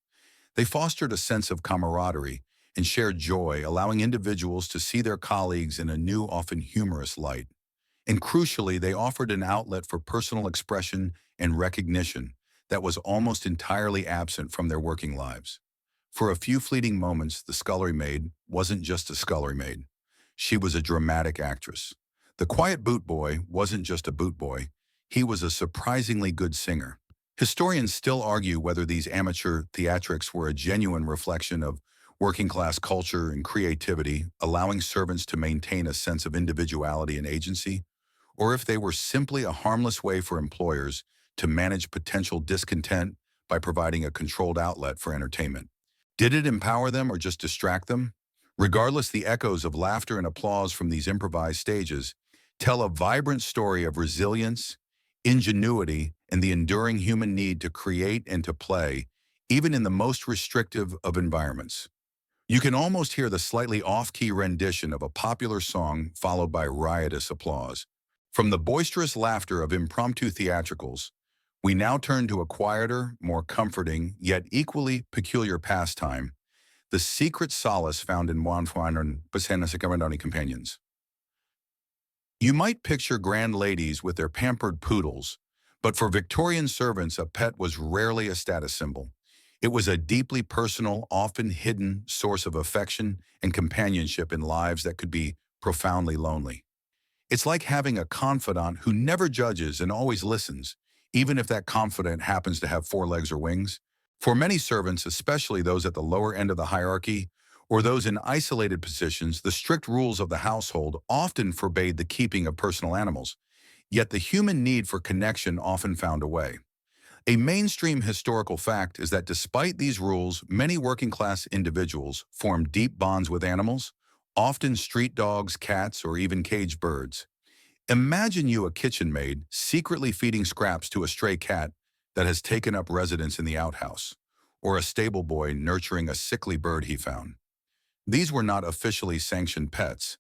They fostered a sense of camaraderie and shared joy, allowing individuals to see their colleagues in a new, often humorous light. And crucially, they offered an outlet for personal expression and recognition that was almost entirely absent from their working lives. For a few fleeting moments, the scullery maid wasn't just a scullery maid. She was a dramatic actress. The quiet boot boy wasn't just a boot boy. He was a surprisingly good singer. Historians still argue whether these amateur theatrics were a genuine reflection of working-class culture and creativity, allowing servants to maintain a sense of individuality and agency, or if they were simply a harmless way for employers to manage potential discontent by providing a controlled outlet for entertainment. Did it empower them or just distract them? Regardless, the echoes of laughter and applause from these improvised stages tell a vibrant story of resilience, ingenuity, and the enduring human need to create and to play, even in the most restrictive of environments. You can almost hear the slightly off-key rendition of a popular song followed by riotous applause. From the boisterous laughter of impromptu theatricals, we now turn to a quieter, more comforting, yet equally peculiar pastime, the secret solace found in unwinding companions. You might picture grand ladies with their pampered poodles, but for Victorian servants, a pet was rarely a status symbol. It was a deeply personal, often hidden source of affection and companionship in lives that could be profoundly lonely. It's like having a confidant who never judges and always listens, even if that confidant happens to have four legs or wings. For many servants, especially those at the lower end of the hierarchy or those in isolated positions, the strict rules of the household often forbade the keeping of personal animals. Yet the human need for connection often found a way. A mainstream historical fact is that despite these rules, many working-class individuals formed deep bonds with animals, often street dogs, cats, or even caged birds. Imagine you, a kitchen maid, secretly feeding scraps to a stray cat that has taken up residence in the outhouse, or a stable boy nurturing a sickly bird he found. These were not officially sanctioned pets.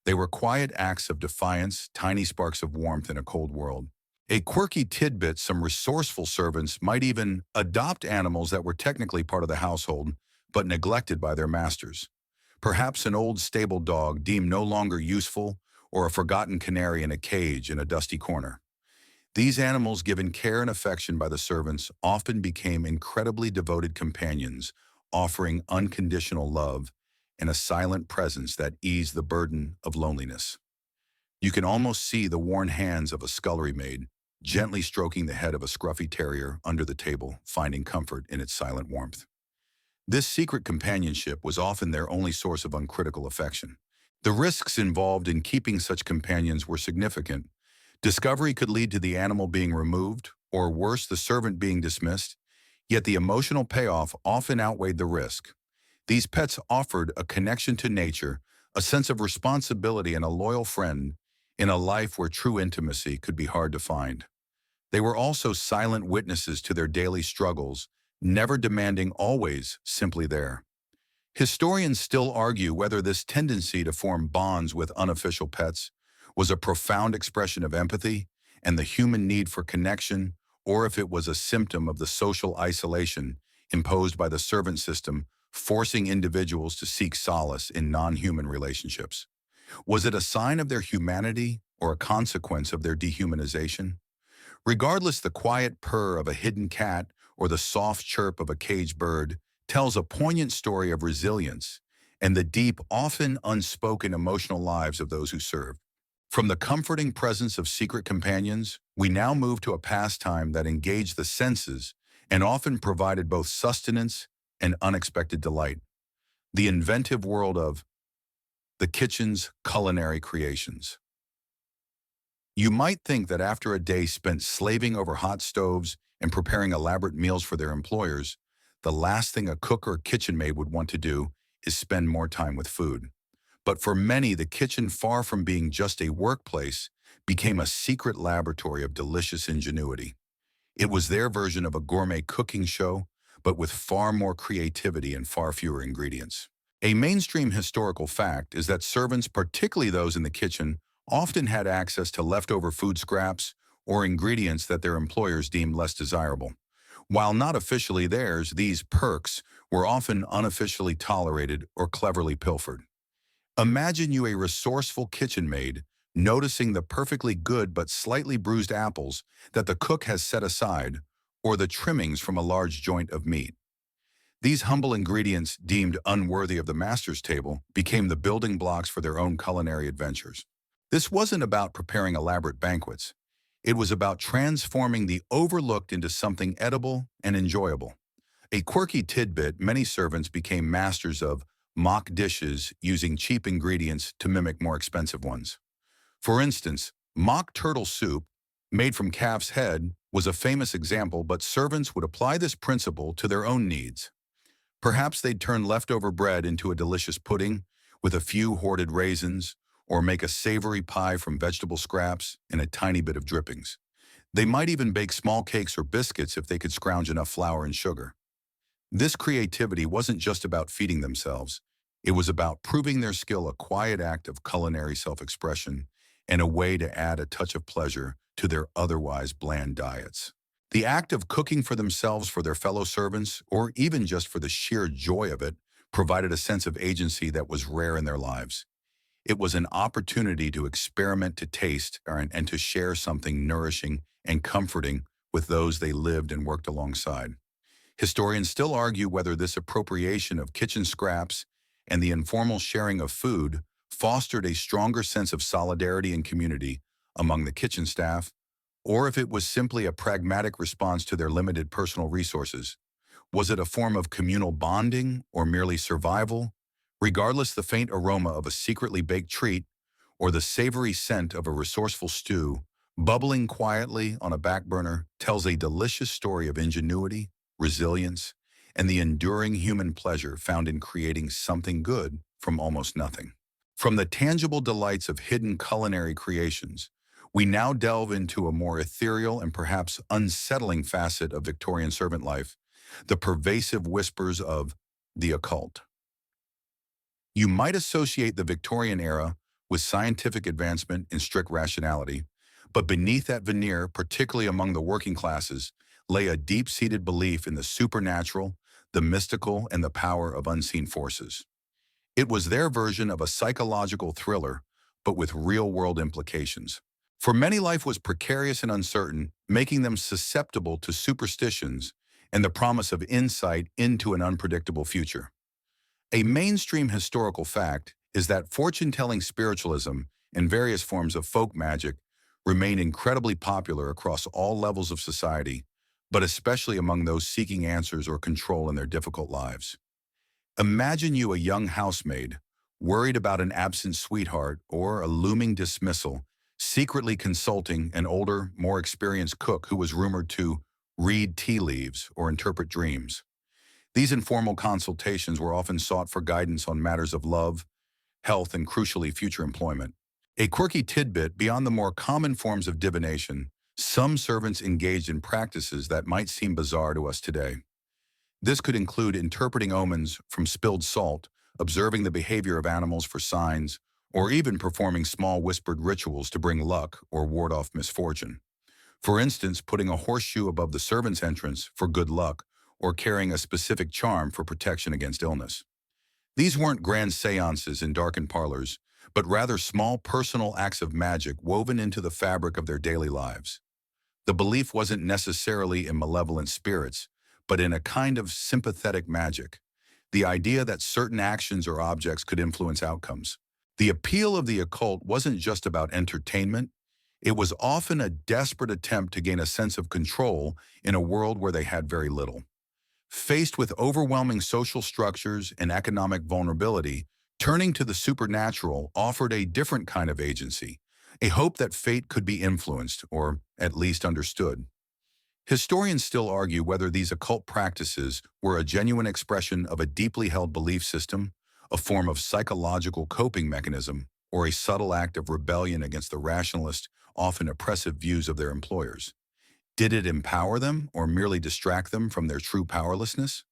They were quiet acts of defiance, tiny sparks of warmth in a cold world. A quirky tidbit: some resourceful servants might even adopt animals that were technically part of the household, but neglected by their masters. Perhaps an old stable dog deemed no longer useful, or a forgotten canary in a cage in a dusty corner. These animals, given care and affection by the servants, often became incredibly devoted companions, offering unconditional love and a silent presence that eased the burden of loneliness. You can almost see the worn hands of a scullery maid gently stroking the head of a scruffy terrier under the table, finding comfort in its silent warmth. This secret companionship was often their only source of uncritical affection. The risks involved in keeping such companions were significant. Discovery could lead to the animal being removed, or worse, the servant being dismissed, yet the emotional payoff often outweighed the risk. These pets offered a connection to nature, a sense of responsibility, and a loyal friend in a life where true intimacy could be hard to find. They were also silent witnesses to their daily struggles, never demanding, always simply there. Historians still argue whether this tendency to form bonds with unofficial pets was a profound expression of empathy and the human need for connection, or if it was a symptom of the social isolation imposed by the servant system, forcing individuals to seek solace in non-human relationships. Was it a sign of their humanity or a consequence of their dehumanization? Regardless, the quiet purr of a hidden cat or the soft chirp of a caged bird tells a poignant story of resilience and the deep, often unspoken emotional lives of those who serve. From the comforting presence of secret companions, we now move to a pastime that engaged the senses and often provided both sustenance and unexpected delight: the inventive world of the kitchen's culinary creations. You might think that after a day spent slaving over hot stoves and preparing elaborate meals for their employers, the last thing a cook or kitchen maid would want to do is spend more time with food. But for many, the kitchen, far from being just a workplace, became a secret laboratory of delicious ingenuity. It was their version of a gourmet cooking show, but with far more creativity and far fewer ingredients. A mainstream historical fact is that servants, particularly those in the kitchen, often had access to leftover food scraps or ingredients that their employers deemed less desirable. While not officially theirs, these perks were often unofficially tolerated or cleverly pilfered. Imagine you, a resourceful kitchen maid, noticing the perfectly good but slightly bruised apples that the cook has set aside, or the trimmings from a large joint of meat. These humble ingredients, deemed unworthy of the master's table, became the building blocks for their own culinary adventures. This wasn't about preparing elaborate banquets. It was about transforming the overlooked into something edible and enjoyable. A quirky tidbit: many servants became masters of mock dishes, using cheap ingredients to mimic more expensive ones. For instance, mock turtle soup, made from calf's head, was a famous example, but servants would apply this principle to their own needs. Perhaps they'd turn leftover bread into a delicious pudding with a few hoarded raisins, or make a savory pie from vegetable scraps and a tiny bit of drippings. They might even bake small cakes or biscuits if they could scrounge enough flour and sugar. This creativity wasn't just about feeding themselves. It was about proving their skill, a quiet act of culinary self-expression and a way to add a touch of pleasure to their otherwise bland diets. The act of cooking for themselves, for their fellow servants, or even just for the sheer joy of it, provided a sense of agency that was rare in their lives. It was an opportunity to experiment, to taste, and to share something nourishing and comforting with those they lived and worked alongside. Historians still argue whether this appropriation of kitchen scraps and the informal sharing of food fostered a stronger sense of solidarity and community among the kitchen staff, or if it was simply a pragmatic response to their limited personal resources. Was it a form of communal bonding or merely survival? Regardless, the faint aroma of a secretly baked treat or the savory scent of a resourceful stew, bubbling quietly on a back burner, tells a delicious story of ingenuity, resilience, and the enduring human pleasure found in creating something good from almost nothing. From the tangible delights of hidden culinary creations, we now delve into a more ethereal and perhaps unsettling facet of Victorian servant life: the pervasive whispers of the occult. You might associate the Victorian era with scientific advancement and strict rationality, but beneath that veneer, particularly among the working classes, lay a deep-seated belief in the supernatural, the mystical, and the power of unseen forces. It was their version of a psychological thriller, but with real-world implications. For many, life was precarious and uncertain, making them susceptible to superstitions and the promise of insight into an unpredictable future. A mainstream historical fact is that fortune-telling spiritualism and various forms of folk magic remain incredibly popular across all levels of society, but especially among those seeking answers or control in their difficult lives. Imagine you a young housemaid, worried about an absent sweetheart or a looming dismissal, secretly consulting an older, more experienced cook who was rumored to read tea leaves or interpret dreams. These informal consultations were often sought for guidance on matters of love, health, and crucially, future employment. A quirky tidbit beyond the more common forms of divination, some servants engaged in practices that might seem bizarre to us today. This could include interpreting omens from spilled salt, observing the behavior of animals for signs, or even performing small whispered rituals to bring luck or ward off misfortune. For instance, putting a horseshoe above the servant's entrance for good luck, or carrying a specific charm for protection against illness. These weren't grand seances in darkened parlors, but rather small personal acts of magic woven into the fabric of their daily lives. The belief wasn't necessarily in malevolent spirits, but in a kind of sympathetic magic, the idea that certain actions or objects could influence outcomes. The appeal of the occult wasn't just about entertainment, it was often a desperate attempt to gain a sense of control in a world where they had very little. Faced with overwhelming social structures and economic vulnerability, turning to the supernatural offered a different kind of agency, a hope that fate could be influenced, or at least understood. Historians still argue whether these occult practices were a genuine expression of a deeply held belief system, a form of psychological coping mechanism, or a subtle act of rebellion against the rationalist, often oppressive views of their employers. Did it empower them or merely distract them from their true powerlessness?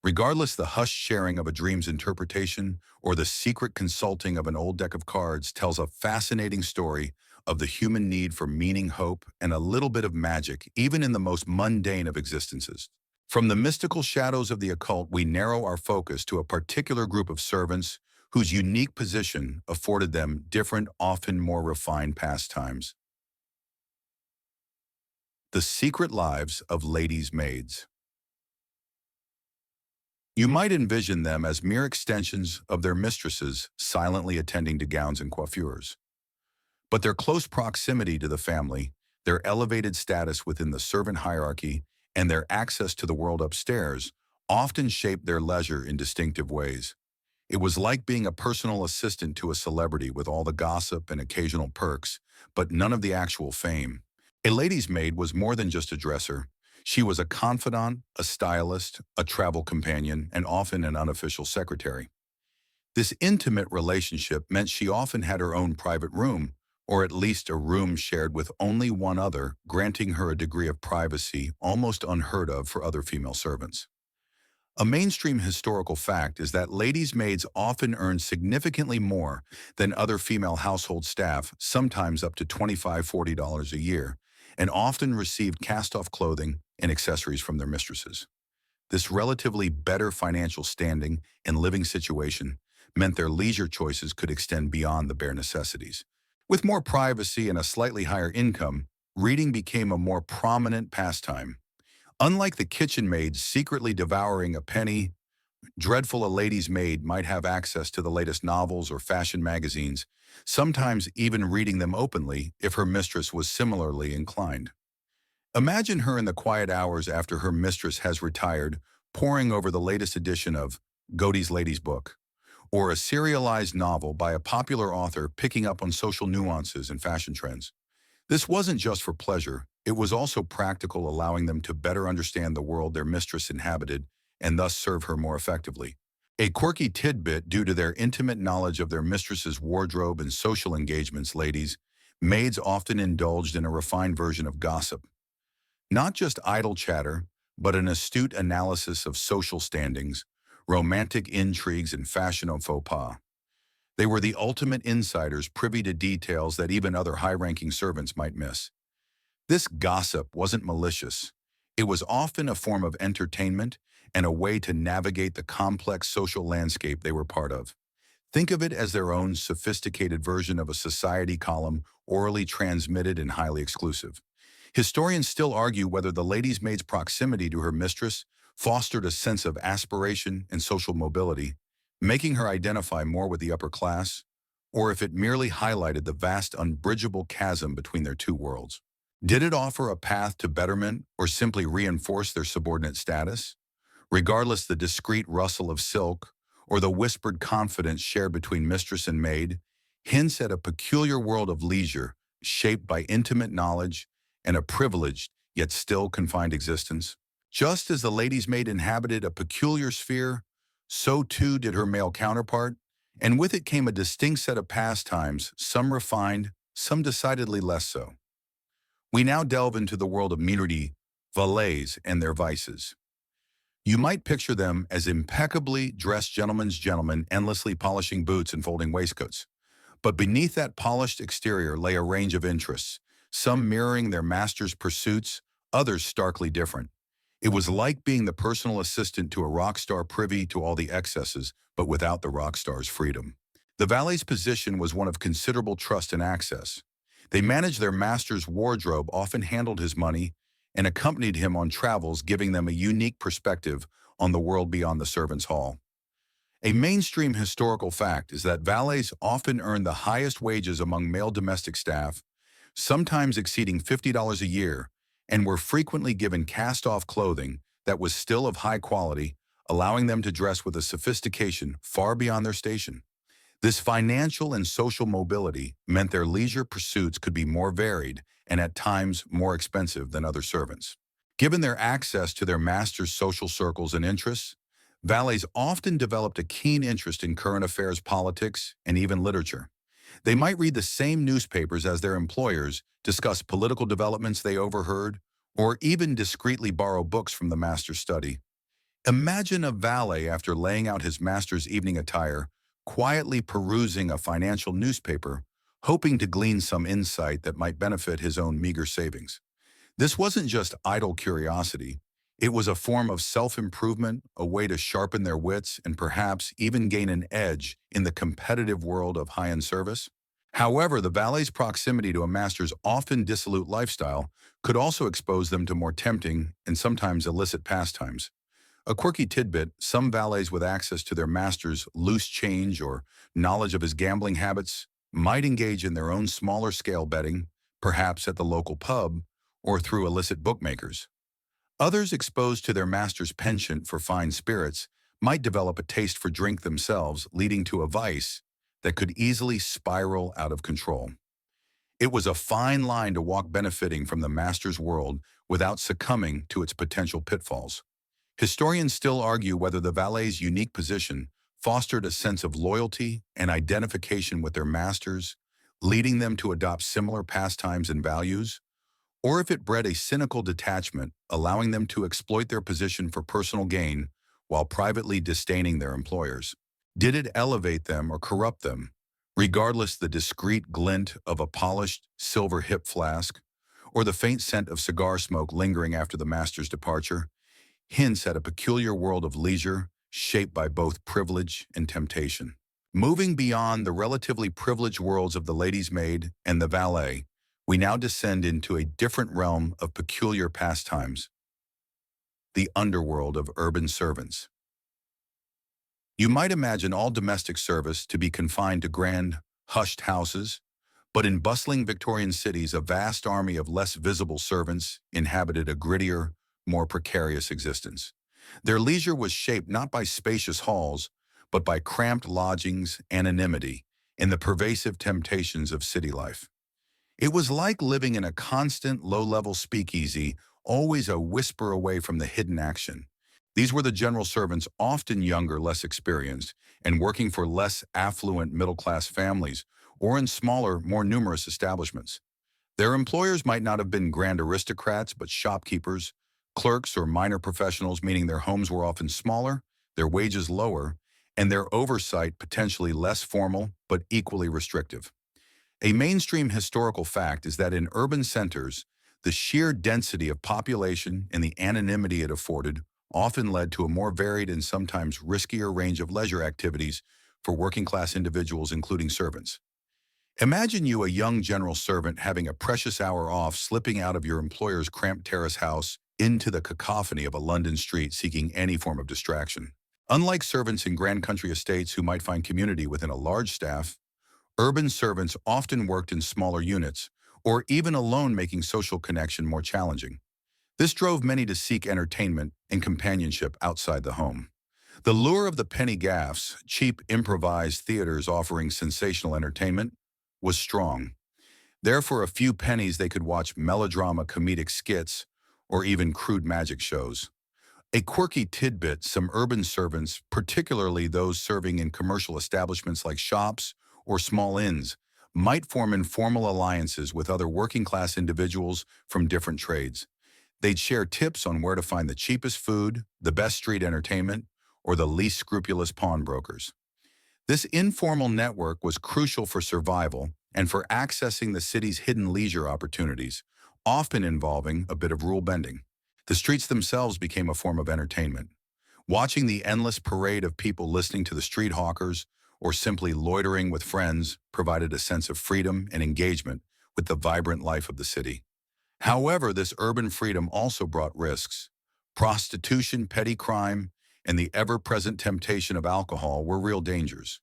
Regardless, the hushed sharing of a dream's interpretation or the secret consulting of an old deck of cards tells a fascinating story of the human need for meaning, hope, and a little bit of magic, even in the most mundane of existences. From the mystical shadows of the occult, we narrow our focus to a particular group of servants whose unique position afforded them different, often more refined pastimes. The secret lives of ladies' maids. You might envision them as mere extensions of their mistresses, silently attending to gowns and coiffures. But their close proximity to the family, their elevated status within the servant hierarchy, and their access to the world upstairs often shaped their leisure in distinctive ways. It was like being a personal assistant to a celebrity with all the gossip and occasional perks, but none of the actual fame. A lady's maid was more than just a dresser. She was a confidant, a stylist, a travel companion, and often an unofficial secretary. This intimate relationship meant she often had her own private room, or at least a room shared with only one other, granting her a degree of privacy almost unheard of for other female servants. A mainstream historical fact is that ladies' maids often earned significantly more than other female household staff, sometimes up to $25–40 a year, and often received cast-off clothing and accessories from their mistresses. This relatively better financial standing and living situation meant their leisure choices could extend beyond the bare necessities. With more privacy and a slightly higher income, reading became a more prominent pastime. Unlike the kitchen maid secretly devouring a penny, dreadful a lady's maid might have access to the latest novels or fashion magazines, sometimes even reading them openly if her mistress was similarly inclined. Imagine her in the quiet hours after her mistress has retired, poring over the latest edition of Godey's Lady's Book, or a serialized novel by a popular author picking up on social nuances and fashion trends. This wasn't just for pleasure, it was also practical, allowing them to better understand the world their mistress inhabited and thus serve her more effectively. A quirky tidbit: due to their intimate knowledge of their mistress's wardrobe and social engagements, maids often indulged in a refined version of gossip. Not just idle chatter, but an astute analysis of social standings, romantic intrigues, and fashion faux pas. They were the ultimate insiders privy to details that even other high-ranking servants might miss. This gossip wasn't malicious. It was often a form of entertainment and a way to navigate the complex social landscape they were part of. Think of it as their own sophisticated version of a society column, orally transmitted and highly exclusive. Historians still argue whether the lady's maid's proximity to her mistress fostered a sense of aspiration and social mobility, making her identify more with the upper class, or if it merely highlighted the vast unbridgeable chasm between their two worlds. Did it offer a path to betterment or simply reinforce their subordinate status? Regardless the discreet rustle of silk or the whispered confidence shared between mistress and maid, hints at a peculiar world of leisure shaped by intimate knowledge and a privileged yet still confined existence. Just as the lady's maid inhabited a peculiar sphere, so too did her male counterpart, and with it came a distinct set of pastimes, some refined, some decidedly less so. We now delve into the world of minority, valets, and their vices. You might picture them as impeccably dressed gentlemen's gentlemen endlessly polishing boots and folding waistcoats. But beneath that polished exterior lay a range of interests, some mirroring their master's pursuits, others starkly different. It was like being the personal assistant to a rock star privy to all the excesses, but without the rock star's freedom. The valet's position was one of considerable trust and access. They managed their master's wardrobe, often handled his money, and accompanied him on travels, giving them a unique perspective on the world beyond the servants' hall. A mainstream historical fact is that valets often earned the highest wages among male domestic staff, sometimes exceeding $50 a year, and were frequently given cast-off clothing that was still of high quality, allowing them to dress with a sophistication far beyond their station. This financial and social mobility meant their leisure pursuits could be more varied and at times more expensive than other servants. Given their access to their master's social circles and interests, valets often developed a keen interest in current affairs, politics, and even literature. They might read the same newspapers as their employers, discuss political developments they overheard, or even discreetly borrow books from the master's study. Imagine a valet, after laying out his master's evening attire, quietly perusing a financial newspaper, hoping to glean some insight that might benefit his own meager savings. This wasn't just idle curiosity. It was a form of self-improvement, a way to sharpen their wits and perhaps even gain an edge in the competitive world of high-end service. However, the valet's proximity to a master's often dissolute lifestyle could also expose them to more tempting and sometimes illicit pastimes. A quirky tidbit, some valets with access to their master's loose change or knowledge of his gambling habits might engage in their own smaller-scale betting, perhaps at the local pub or through illicit bookmakers. Others exposed to their master's penchant for fine spirits might develop a taste for drink themselves, leading to a vice that could easily spiral out of control. It was a fine line to walk, benefiting from the master's world without succumbing to its potential pitfalls. Historians still argue whether the valet's unique position fostered a sense of loyalty and identification with their masters, leading them to adopt similar pastimes and values, or if it bred a cynical detachment, allowing them to exploit their position for personal gain while privately disdaining their employers. Did it elevate them or corrupt them? Regardless the discreet glint of a polished silver hip flask, or the faint scent of cigar smoke lingering after the master's departure, hints at a peculiar world of leisure shaped by both privilege and temptation. Moving beyond the relatively privileged worlds of the lady's maid and the valet, we now descend into a different realm of peculiar pastimes, the underworld of urban servants. You might imagine all domestic service to be confined to grand, hushed houses, but in bustling Victorian cities, a vast army of less visible servants inhabited a grittier, more precarious existence. Their leisure was shaped not by spacious halls, but by cramped lodgings, anonymity, and the pervasive temptations of city life. It was like living in a constant, low-level speakeasy, always a whisper away from the hidden action. These were the general servants, often younger, less experienced, and working for less affluent middle-class families, or in smaller, more numerous establishments. Their employers might not have been grand aristocrats, but shopkeepers, Clerks or minor professionals, meaning their homes were often smaller, their wages lower, and their oversight potentially less formal but equally restrictive. A mainstream historical fact is that in urban centers, the sheer density of population and the anonymity it afforded often led to a more varied and sometimes riskier range of leisure activities for working-class individuals, including servants. Imagine you, a young general servant, having a precious hour off, slipping out of your employer's cramped terrace house into the cacophony of a London street seeking any form of distraction. Unlike servants in grand country estates who might find community within a large staff, urban servants often worked in smaller units, or even alone, making social connection more challenging. This drove many to seek entertainment and companionship outside the home. The lure of the penny gaffes, cheap improvised theaters offering sensational entertainment, was strong. There, for a few pennies, they could watch melodrama comedic skits or even crude magic shows. A quirky tidbit: some urban servants, particularly those serving in commercial establishments like shops or small inns, might form informal alliances with other working-class individuals from different trades. They'd share tips on where to find the cheapest food, the best street entertainment, or the least scrupulous pawnbrokers. This informal network was crucial for survival and for accessing the city's hidden leisure opportunities, often involving a bit of rule bending. The streets themselves became a form of entertainment. Watching the endless parade of people listening to the street hawkers or simply loitering with friends provided a sense of freedom and engagement with the vibrant life of the city. However, this urban freedom also brought risks. Prostitution, petty crime, and the ever-present temptation of alcohol were real dangers.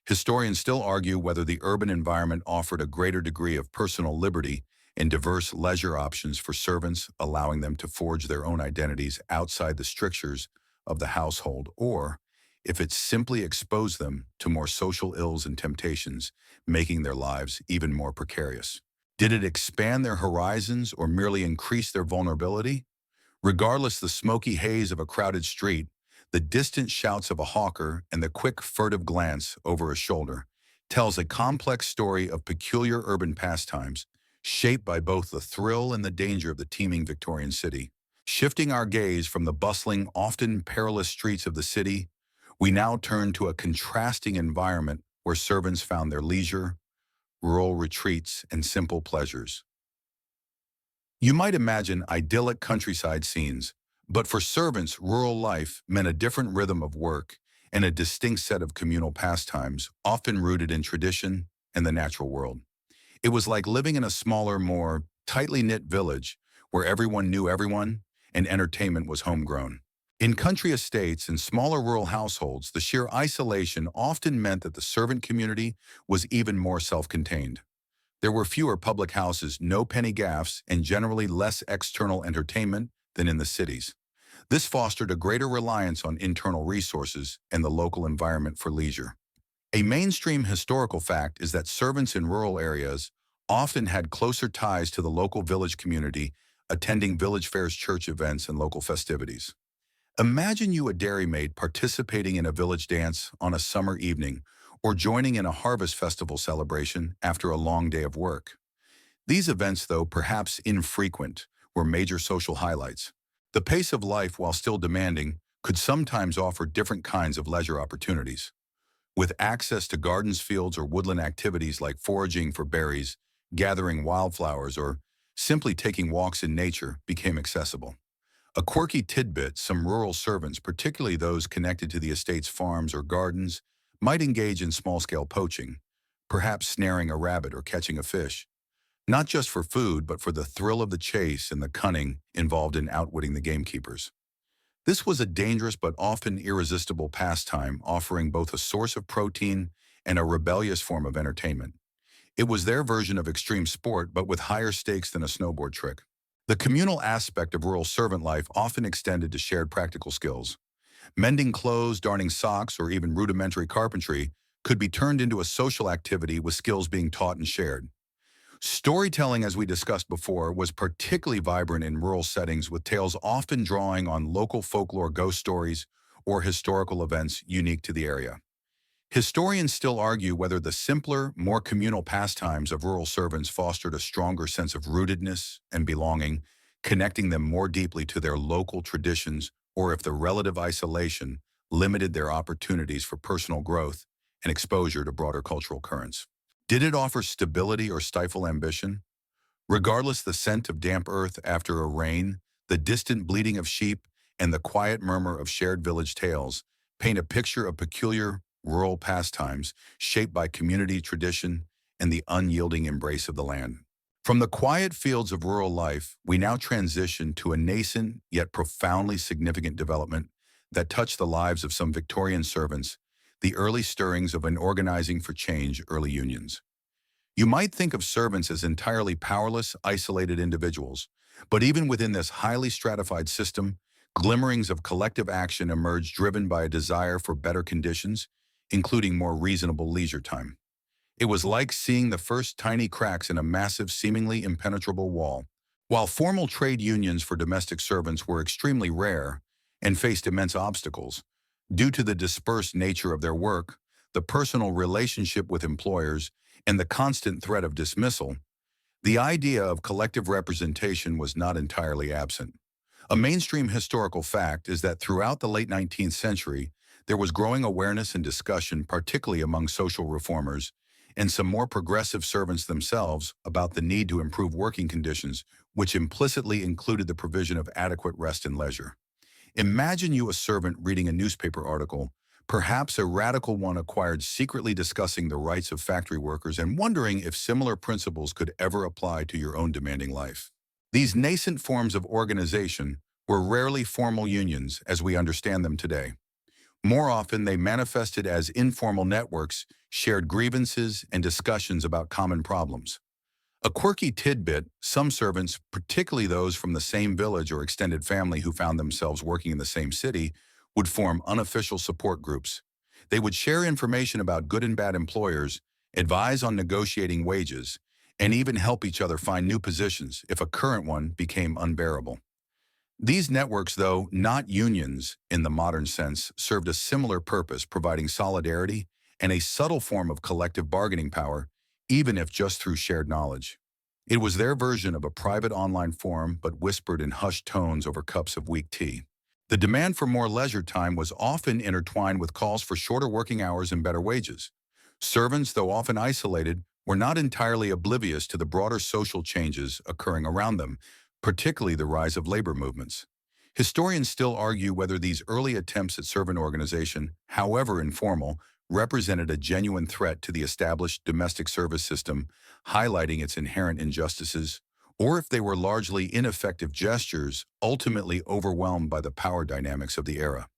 Historians still argue whether the urban environment offered a greater degree of personal liberty and diverse leisure options for servants, allowing them to forge their own identities outside the strictures of the household, or if it simply exposed them to more social ills and temptations, making their lives even more precarious. Did it expand their horizons or merely increase their vulnerability? Regardless, the smoky haze of a crowded street, the distant shouts of a hawker, and the quick, furtive glance over a shoulder tells a complex story of peculiar urban pastimes, shaped by both the thrill and the danger of the teeming Victorian city. Shifting our gaze from the bustling, often perilous streets of the city, we now turn to a contrasting environment where servants found their leisure, rural retreats, and simple pleasures. You might imagine idyllic countryside scenes, but for servants, rural life meant a different rhythm of work and a distinct set of communal pastimes, often rooted in tradition and the natural world. It was like living in a smaller, more tightly knit village where everyone knew everyone and entertainment was homegrown. In country estates and smaller rural households, the sheer isolation often meant that the servant community was even more self-contained. There were fewer public houses, no penny gaffes, and generally less external entertainment than in the cities. This fostered a greater reliance on internal resources and the local environment for leisure. A mainstream historical fact is that servants in rural areas often had closer ties to the local village community, attending village fairs, church events, and local festivities. Imagine you, a dairymaid, participating in a village dance on a summer evening or joining in a harvest festival celebration after a long day of work. These events, though perhaps infrequent, were major social highlights. The pace of life, while still demanding, could sometimes offer different kinds of leisure opportunities. With access to gardens, fields, or woodland activities like foraging for berries, gathering wildflowers, or simply taking walks in nature became accessible. A quirky tidbit: some rural servants, particularly those connected to the estate's farms or gardens, might engage in small-scale poaching, perhaps snaring a rabbit or catching a fish, not just for food, but for the thrill of the chase and the cunning involved in outwitting the gamekeepers. This was a dangerous but often irresistible pastime, offering both a source of protein and a rebellious form of entertainment. It was their version of extreme sport, but with higher stakes than a snowboard trick. The communal aspect of rural servant life often extended to shared practical skills. Mending clothes, darning socks, or even rudimentary carpentry could be turned into a social activity, with skills being taught and shared. Storytelling, as we discussed before, was particularly vibrant in rural settings, with tales often drawing on local folklore, ghost stories, or historical events unique to the area. Historians still argue whether the simpler, more communal pastimes of rural servants fostered a stronger sense of rootedness and belonging, connecting them more deeply to their local traditions, or if the relative isolation limited their opportunities for personal growth and exposure to broader cultural currents. Did it offer stability or stifle ambition? Regardless, the scent of damp earth after a rain, the distant bleating of sheep, and the quiet murmur of shared village tales paint a picture of peculiar rural pastimes shaped by community tradition and the unyielding embrace of the land. From the quiet fields of rural life, we now transition to a nascent yet profoundly significant development that touched the lives of some Victorian servants, the early stirrings of an organizing for change early unions. You might think of servants as entirely powerless, isolated individuals, but even within this highly stratified system, glimmerings of collective action emerge driven by a desire for better conditions, including more reasonable leisure time. It was like seeing the first tiny cracks in a massive, seemingly impenetrable wall. While formal trade unions for domestic servants were extremely rare and faced immense obstacles, due to the dispersed nature of their work, the personal relationship with employers, and the constant threat of dismissal, the idea of collective representation was not entirely absent. A mainstream historical fact is that throughout the late 19th century, there was growing awareness and discussion, particularly among social reformers and some more progressive servants themselves, about the need to improve working conditions, which implicitly included the provision of adequate rest and leisure. Imagine you a servant reading a newspaper article, perhaps a radical one acquired secretly discussing the rights of factory workers and wondering if similar principles could ever apply to your own demanding life. These nascent forms of organization were rarely formal unions as we understand them today. More often, they manifested as informal networks, shared grievances, and discussions about common problems. A quirky tidbit, some servants, particularly those from the same village or extended family who found themselves working in the same city, would form unofficial support groups. They would share information about good and bad employers, advise on negotiating wages, and even help each other find new positions if a current one became unbearable. These networks, though not unions in the modern sense, served a similar purpose, providing solidarity and a subtle form of collective bargaining power, even if just through shared knowledge. It was their version of a private online forum, but whispered in hushed tones over cups of weak tea. The demand for more leisure time was often intertwined with calls for shorter working hours and better wages. Servants, though often isolated, were not entirely oblivious to the broader social changes occurring around them, particularly the rise of labor movements. Historians still argue whether these early attempts at servant organization, however informal, represented a genuine threat to the established domestic service system, highlighting its inherent injustices, or if they were largely ineffective gestures, ultimately overwhelmed by the power dynamics of the era.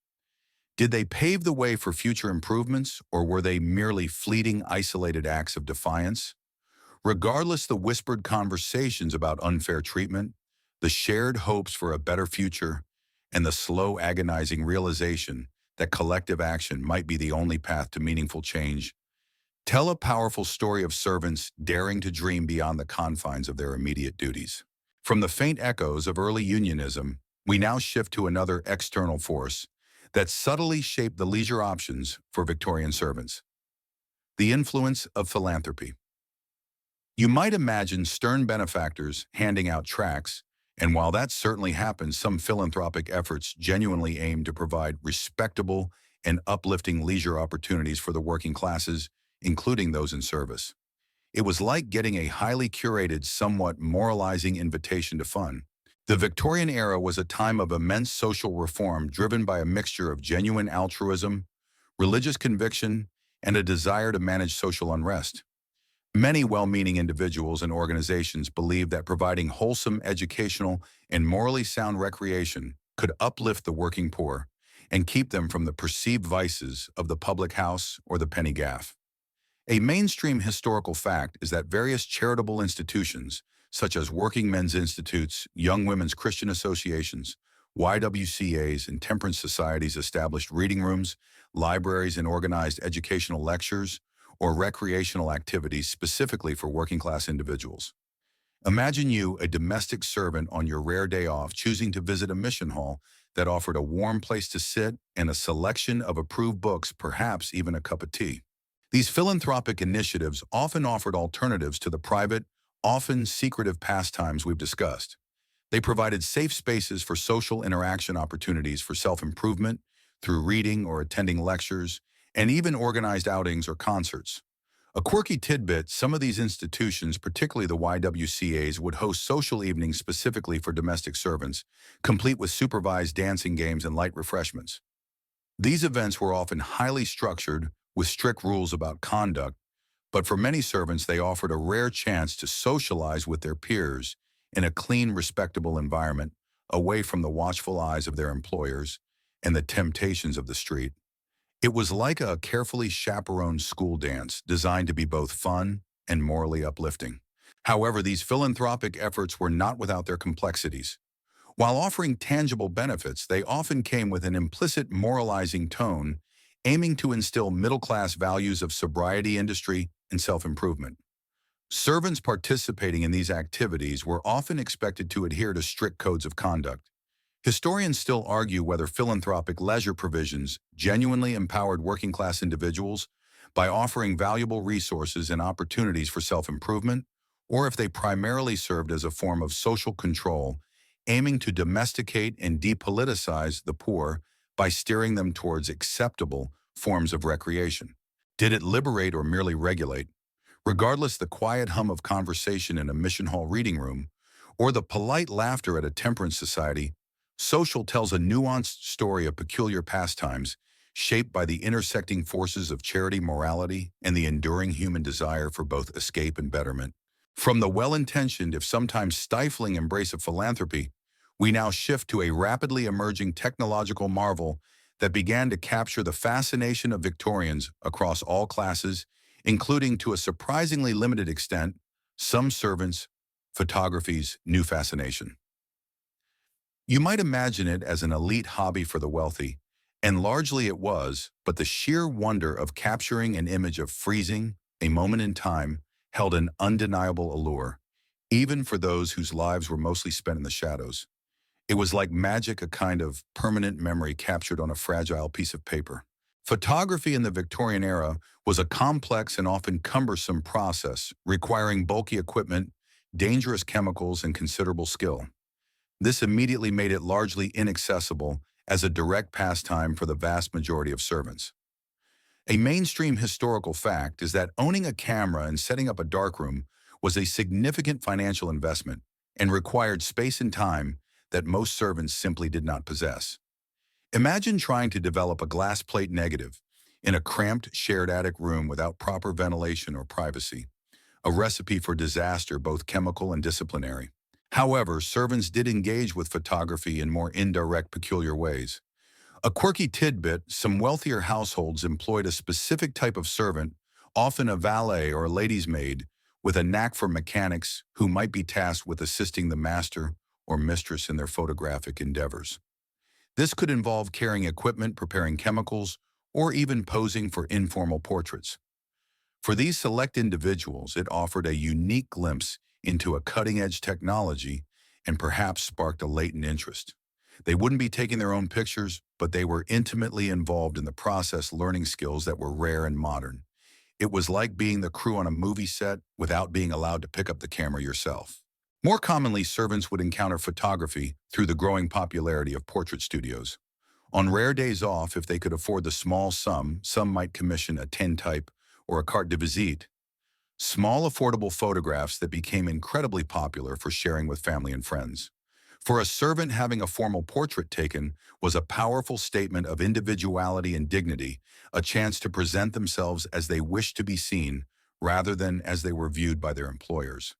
Did they pave the way for future improvements, or were they merely fleeting, isolated acts of defiance? Regardless, the whispered conversations about unfair treatment, the shared hopes for a better future, and the slow, agonizing realization that collective action might be the only path to meaningful change tell a powerful story of servants daring to dream beyond the confines of their immediate duties. From the faint echoes of early unionism, we now shift to another external force that subtly shaped the leisure options for Victorian servants: the influence of philanthropy. You might imagine stern benefactors handing out tracts, and while that certainly happens, some philanthropic efforts genuinely aim to provide respectable and uplifting leisure opportunities for the working classes, including those in service. It was like getting a highly curated, somewhat moralizing invitation to fun. The Victorian era was a time of immense social reform driven by a mixture of genuine altruism, religious conviction, and a desire to manage social unrest. Many well-meaning individuals and organizations believed that providing wholesome educational and morally sound recreation could uplift the working poor and keep them from the perceived vices of the public house or the penny gaff. A mainstream historical fact is that various charitable institutions, such as working men's institutes, young women's Christian associations, YWCAs, and temperance societies established reading rooms, libraries, and organized educational lectures or recreational activities specifically for working-class individuals. Imagine you, a domestic servant, on your rare day off, choosing to visit a mission hall that offered a warm place to sit and a selection of approved books, perhaps even a cup of tea. These philanthropic initiatives often offered alternatives to the private, often secretive pastimes we've discussed. They provided safe spaces for social interaction opportunities for self-improvement through reading or attending lectures, and even organized outings or concerts. A quirky tidbit, some of these institutions, particularly the YWCAs, would host social evenings specifically for domestic servants, complete with supervised dancing games and light refreshments. These events were often highly structured, with strict rules about conduct, but for many servants they offered a rare chance to socialize with their peers in a clean, respectable environment, away from the watchful eyes of their employers and the temptations of the street. It was like a carefully chaperoned school dance designed to be both fun and morally uplifting. However, these philanthropic efforts were not without their complexities. While offering tangible benefits, they often came with an implicit moralizing tone, aiming to instill middle-class values of sobriety, industry, and self-improvement. Servants participating in these activities were often expected to adhere to strict codes of conduct. Historians still argue whether philanthropic leisure provisions genuinely empowered working-class individuals by offering valuable resources and opportunities for self-improvement, or if they primarily served as a form of social control, aiming to domesticate and depoliticize the poor by steering them towards acceptable forms of recreation. Did it liberate or merely regulate? Regardless, the quiet hum of conversation in a mission hall reading room, or the polite laughter at a temperance society, social tells a nuanced story of peculiar pastimes shaped by the intersecting forces of charity, morality, and the enduring human desire for both escape and betterment. From the well-intentioned, if sometimes stifling embrace of philanthropy, we now shift to a rapidly emerging technological marvel that began to capture the fascination of Victorians across all classes, including, to a surprisingly limited extent, some servants' photography's new fascination. You might imagine it as an elite hobby for the wealthy, and largely it was, but the sheer wonder of capturing an image of freezing, a moment in time, held an undeniable allure, even for those whose lives were mostly spent in the shadows. It was like magic, a kind of permanent memory captured on a fragile piece of paper. Photography in the Victorian era was a complex and often cumbersome process, requiring bulky equipment, dangerous chemicals, and considerable skill. This immediately made it largely inaccessible as a direct pastime for the vast majority of servants. A mainstream historical fact is that owning a camera and setting up a darkroom was a significant financial investment and required space and time that most servants simply did not possess. Imagine trying to develop a glass plate negative in a cramped shared attic room without proper ventilation or privacy, a recipe for disaster, both chemical and disciplinary. However, servants did engage with photography in more indirect, peculiar ways. A quirky tidbit, some wealthier households employed a specific type of servant, often a valet or a lady's maid, with a knack for mechanics who might be tasked with assisting the master or mistress in their photographic endeavors. This could involve carrying equipment, preparing chemicals, or even posing for informal portraits. For these select individuals, it offered a unique glimpse into a cutting-edge technology and perhaps sparked a latent interest. They wouldn't be taking their own pictures, but they were intimately involved in the process, learning skills that were rare and modern. It was like being the crew on a movie set without being allowed to pick up the camera yourself. More commonly, servants would encounter photography through the growing popularity of portrait studios. On rare days off, if they could afford the small sum, some might commission a tintype or a carte de visite, small affordable photographs that became incredibly popular for sharing with family and friends. For a servant, having a formal portrait taken was a powerful statement of individuality and dignity, a chance to present themselves as they wished to be seen rather than as they were viewed by their employers.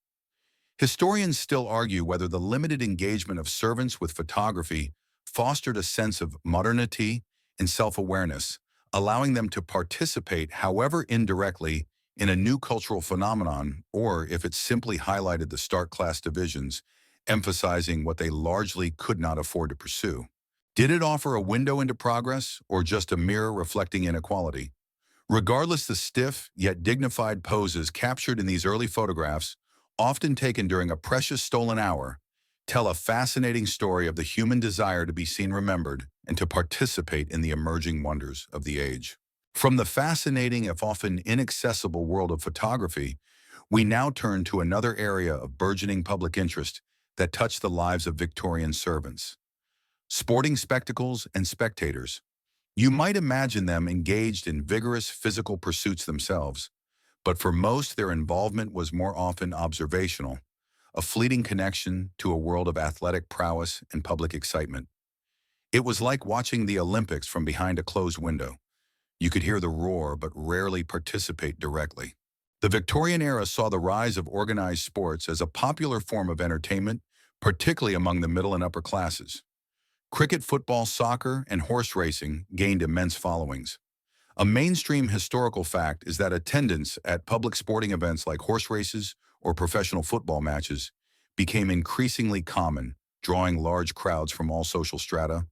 Historians still argue whether the limited engagement of servants with photography fostered a sense of modernity and self-awareness, allowing them to participate, however indirectly, in a new cultural phenomenon, or if it simply highlighted the stark class divisions, emphasizing what they largely could not afford to pursue. Did it offer a window into progress, or just a mirror reflecting inequality? Regardless, the stiff yet dignified poses captured in these early photographs, often taken during a precious stolen hour, tell a fascinating story of the human desire to be seen, remembered, and to participate in the emerging wonders of the age. From the fascinating, if often inaccessible, world of photography, we now turn to another area of burgeoning public interest, that touched the lives of Victorian servants. Sporting spectacles and spectators. You might imagine them engaged in vigorous physical pursuits themselves, but for most their involvement was more often observational, a fleeting connection to a world of athletic prowess and public excitement. It was like watching the Olympics from behind a closed window. You could hear the roar but rarely participate directly. The Victorian era saw the rise of organized sports as a popular form of entertainment, particularly among the middle and upper classes. Cricket, football, soccer, and horse racing gained immense followings. A mainstream historical fact is that attendance at public sporting events like horse races or professional football matches became increasingly common, drawing large crowds from all social strata,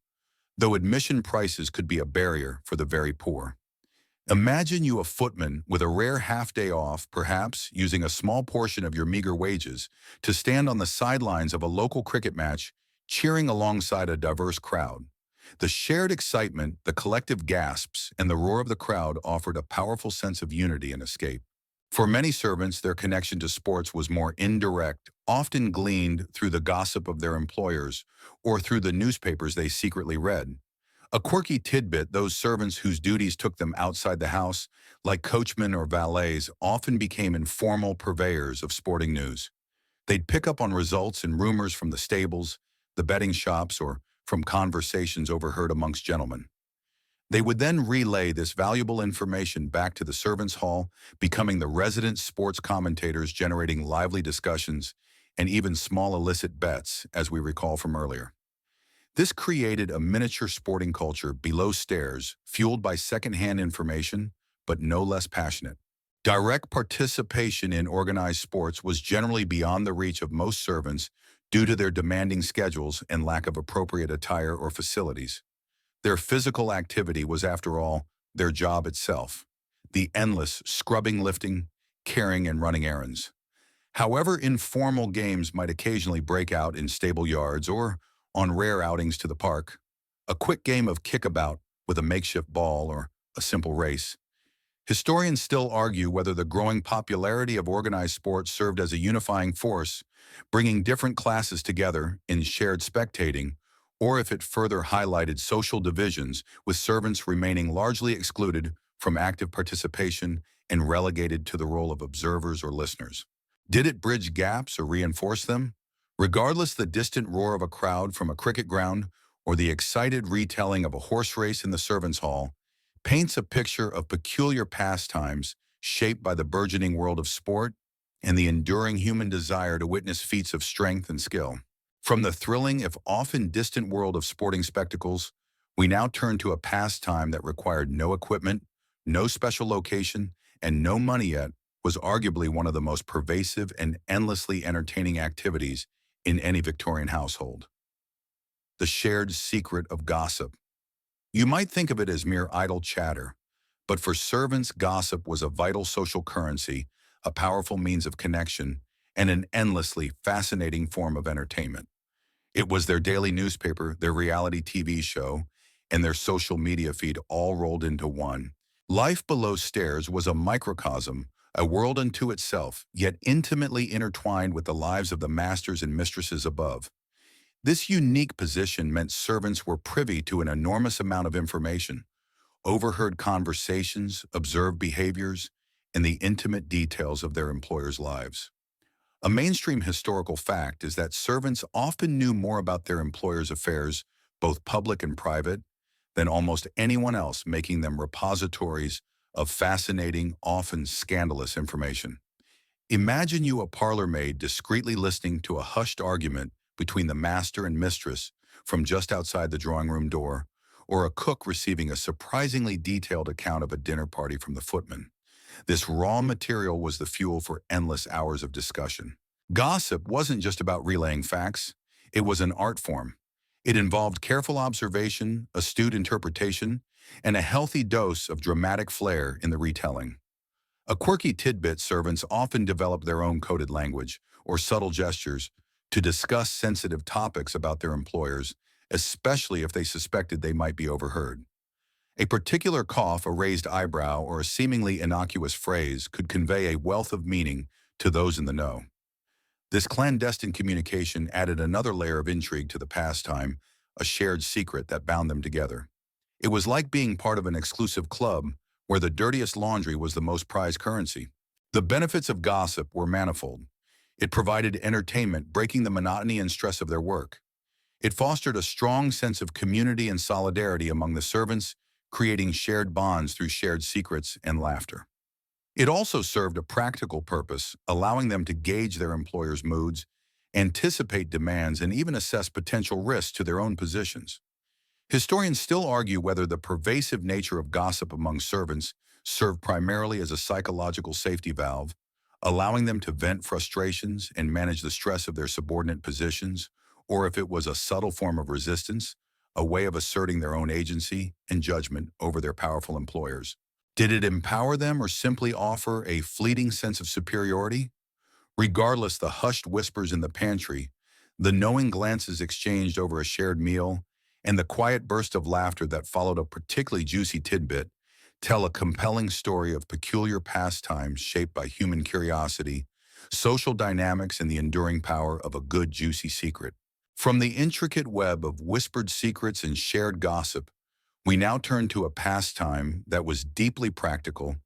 though admission prices could be a barrier for the very poor. Imagine you a footman with a rare half-day off, perhaps using a small portion of your meager wages to stand on the sidelines of a local cricket match, cheering alongside a diverse crowd. The shared excitement, the collective gasps, and the roar of the crowd offered a powerful sense of unity and escape. For many servants, their connection to sports was more indirect, often gleaned through the gossip of their employers or through the newspapers they secretly read. A quirky tidbit, those servants whose duties took them outside the house, like coachmen or valets, often became informal purveyors of sporting news. They'd pick up on results and rumors from the stables, the betting shops, or from conversations overheard amongst gentlemen. They would then relay this valuable information back to the servants' hall, becoming the resident sports commentators, generating lively discussions and even small illicit bets, as we recall from earlier. This created a miniature sporting culture below stairs, fueled by secondhand information, but no less passionate. Direct participation in organized sports was generally beyond the reach of most servants due to their demanding schedules and lack of appropriate attire or facilities. Their physical activity was, after all, their job itself, the endless scrubbing, lifting, carrying, and running errands. However, informal games might occasionally break out in stable yards or on rare outings to the park. A quick game of kickabout with a makeshift ball or a simple race. Historians still argue whether the growing popularity of organized sports served as a unifying force, bringing different classes together in shared spectating, or if it further highlighted social divisions, with servants remaining largely excluded from active participation and relegated to the role of observers or listeners. Did it bridge gaps or reinforce them? Regardless, the distant roar of a crowd from a cricket ground or the excited retelling of a horse race in the servants' hall paints a picture of peculiar pastimes shaped by the burgeoning world of sport and the enduring human desire to witness feats of strength and skill. From the thrilling, if often distant world of sporting spectacles, we now turn to a pastime that required no equipment, no special location, and no money, yet was arguably one of the most pervasive and endlessly entertaining activities in any Victorian household. The shared secret of gossip. You might think of it as mere idle chatter, but for servants, gossip was a vital social currency, a powerful means of connection, and an endlessly fascinating form of entertainment. It was their daily newspaper, their reality TV show, and their social media feed all rolled into one. Life below stairs was a microcosm, a world unto itself, yet intimately intertwined with the lives of the masters and mistresses above. This unique position meant servants were privy to an enormous amount of information, overheard conversations, observed behaviors, and the intimate details of their employers' lives. A mainstream historical fact is that servants often knew more about their employers' affairs, both public and private, than almost anyone else, making them repositories of fascinating, often scandalous information. Imagine you a parlor maid discreetly listening to a hushed argument between the master and mistress from just outside the drawing room door, or a cook receiving a surprisingly detailed account of a dinner party from the footman. This raw material was the fuel for endless hours of discussion. Gossip wasn't just about relaying facts, it was an art form. It involved careful observation, astute interpretation, and a healthy dose of dramatic flair in the retelling. A quirky tidbit, servants often developed their own coded language or subtle gestures to discuss sensitive topics about their employers, especially if they suspected they might be overheard. A particular cough, a raised eyebrow, or a seemingly innocuous phrase could convey a wealth of meaning to those in the know. This clandestine communication added another layer of intrigue to the pastime, a shared secret that bound them together. It was like being part of an exclusive club where the dirtiest laundry was the most prized currency. The benefits of gossip were manifold. It provided entertainment, breaking the monotony and stress of their work. It fostered a strong sense of community and solidarity among the servants, creating shared bonds through shared secrets and laughter. It also served a practical purpose, allowing them to gauge their employers' moods, anticipate demands, and even assess potential risks to their own positions. Historians still argue whether the pervasive nature of gossip among servants served primarily as a psychological safety valve, allowing them to vent frustrations and manage the stress of their subordinate positions, or if it was a subtle form of resistance, a way of asserting their own agency and judgment over their powerful employers. Did it empower them or simply offer a fleeting sense of superiority? Regardless, the hushed whispers in the pantry, the knowing glances exchanged over a shared meal, and the quiet burst of laughter that followed a particularly juicy tidbit tell a compelling story of peculiar pastimes shaped by human curiosity, social dynamics, and the enduring power of a good, juicy secret. From the intricate web of whispered secrets and shared gossip, we now turn to a pastime that was deeply practical,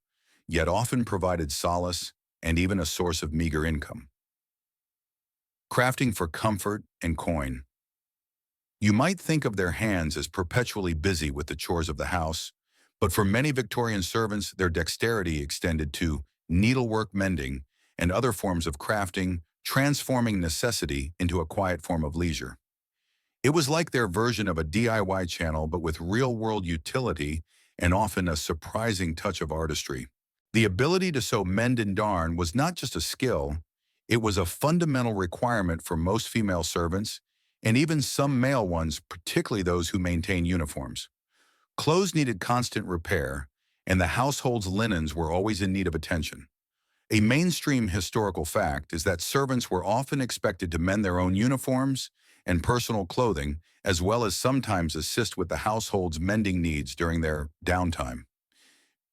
yet often provided solace and even a source of meager income. Crafting for comfort and coin. You might think of their hands as perpetually busy with the chores of the house, but for many Victorian servants, their dexterity extended to needlework, mending, and other forms of crafting, transforming necessity into a quiet form of leisure. It was like their version of a DIY channel, but with real-world utility and often a surprising touch of artistry. The ability to sew, mend, and darn was not just a skill, it was a fundamental requirement for most female servants, and even some male ones, particularly those who maintained uniforms. Clothes needed constant repair, and the household's linens were always in need of attention. A mainstream historical fact is that servants were often expected to mend their own uniforms and personal clothing, as well as sometimes assist with the household's mending needs during their downtime.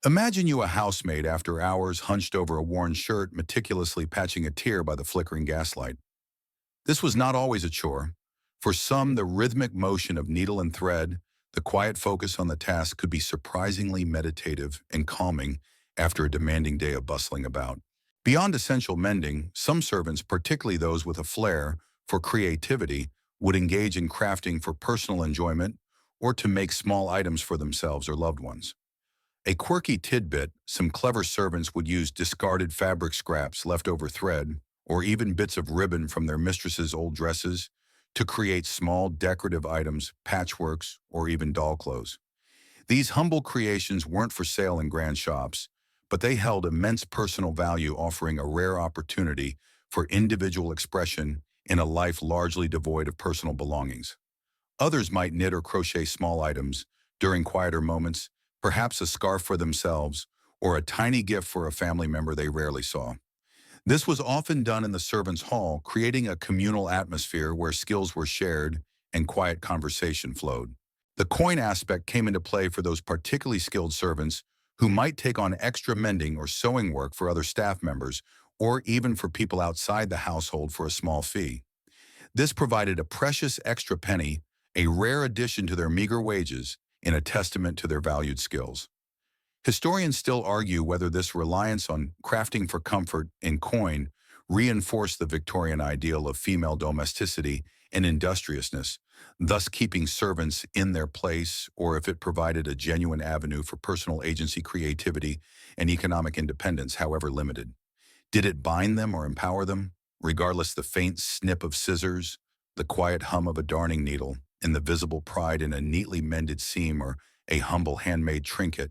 Imagine you a housemaid after hours hunched over a worn shirt, meticulously patching a tear by the flickering gaslight. This was not always a chore. For some, the rhythmic motion of needle and thread, the quiet focus on the task could be surprisingly meditative and calming after a demanding day of bustling about. Beyond essential mending, some servants, particularly those with a flair for creativity, would engage in crafting for personal enjoyment or to make small items for themselves or loved ones. A quirky tidbit, some clever servants would use discarded fabric scraps, leftover thread, or even bits of ribbon from their mistress's old dresses to create small decorative items, patchworks, or even doll clothes. These humble creations weren't for sale in grand shops, but they held immense personal value, offering a rare opportunity for individual expression in a life largely devoid of personal belongings. Others might knit or crochet small items during quieter moments, perhaps a scarf for themselves, or a tiny gift for a family member they rarely saw. This was often done in the servants' hall, creating a communal atmosphere where skills were shared and quiet conversation flowed. The coin aspect came into play for those particularly skilled servants who might take on extra mending or sewing work for other staff members, or even for people outside the household for a small fee. This provided a precious extra penny, a rare addition to their meager wages, and a testament to their valued skills. Historians still argue whether this reliance on crafting for comfort and coin reinforced the Victorian ideal of female domesticity and industriousness, thus keeping servants in their place, or if it provided a genuine avenue for personal agency, creativity, and economic independence, however limited. Did it bind them or empower them? Regardless, the faint snip of scissors, the quiet hum of a darning needle, and the visible pride in a neatly mended seam or a humble handmade trinket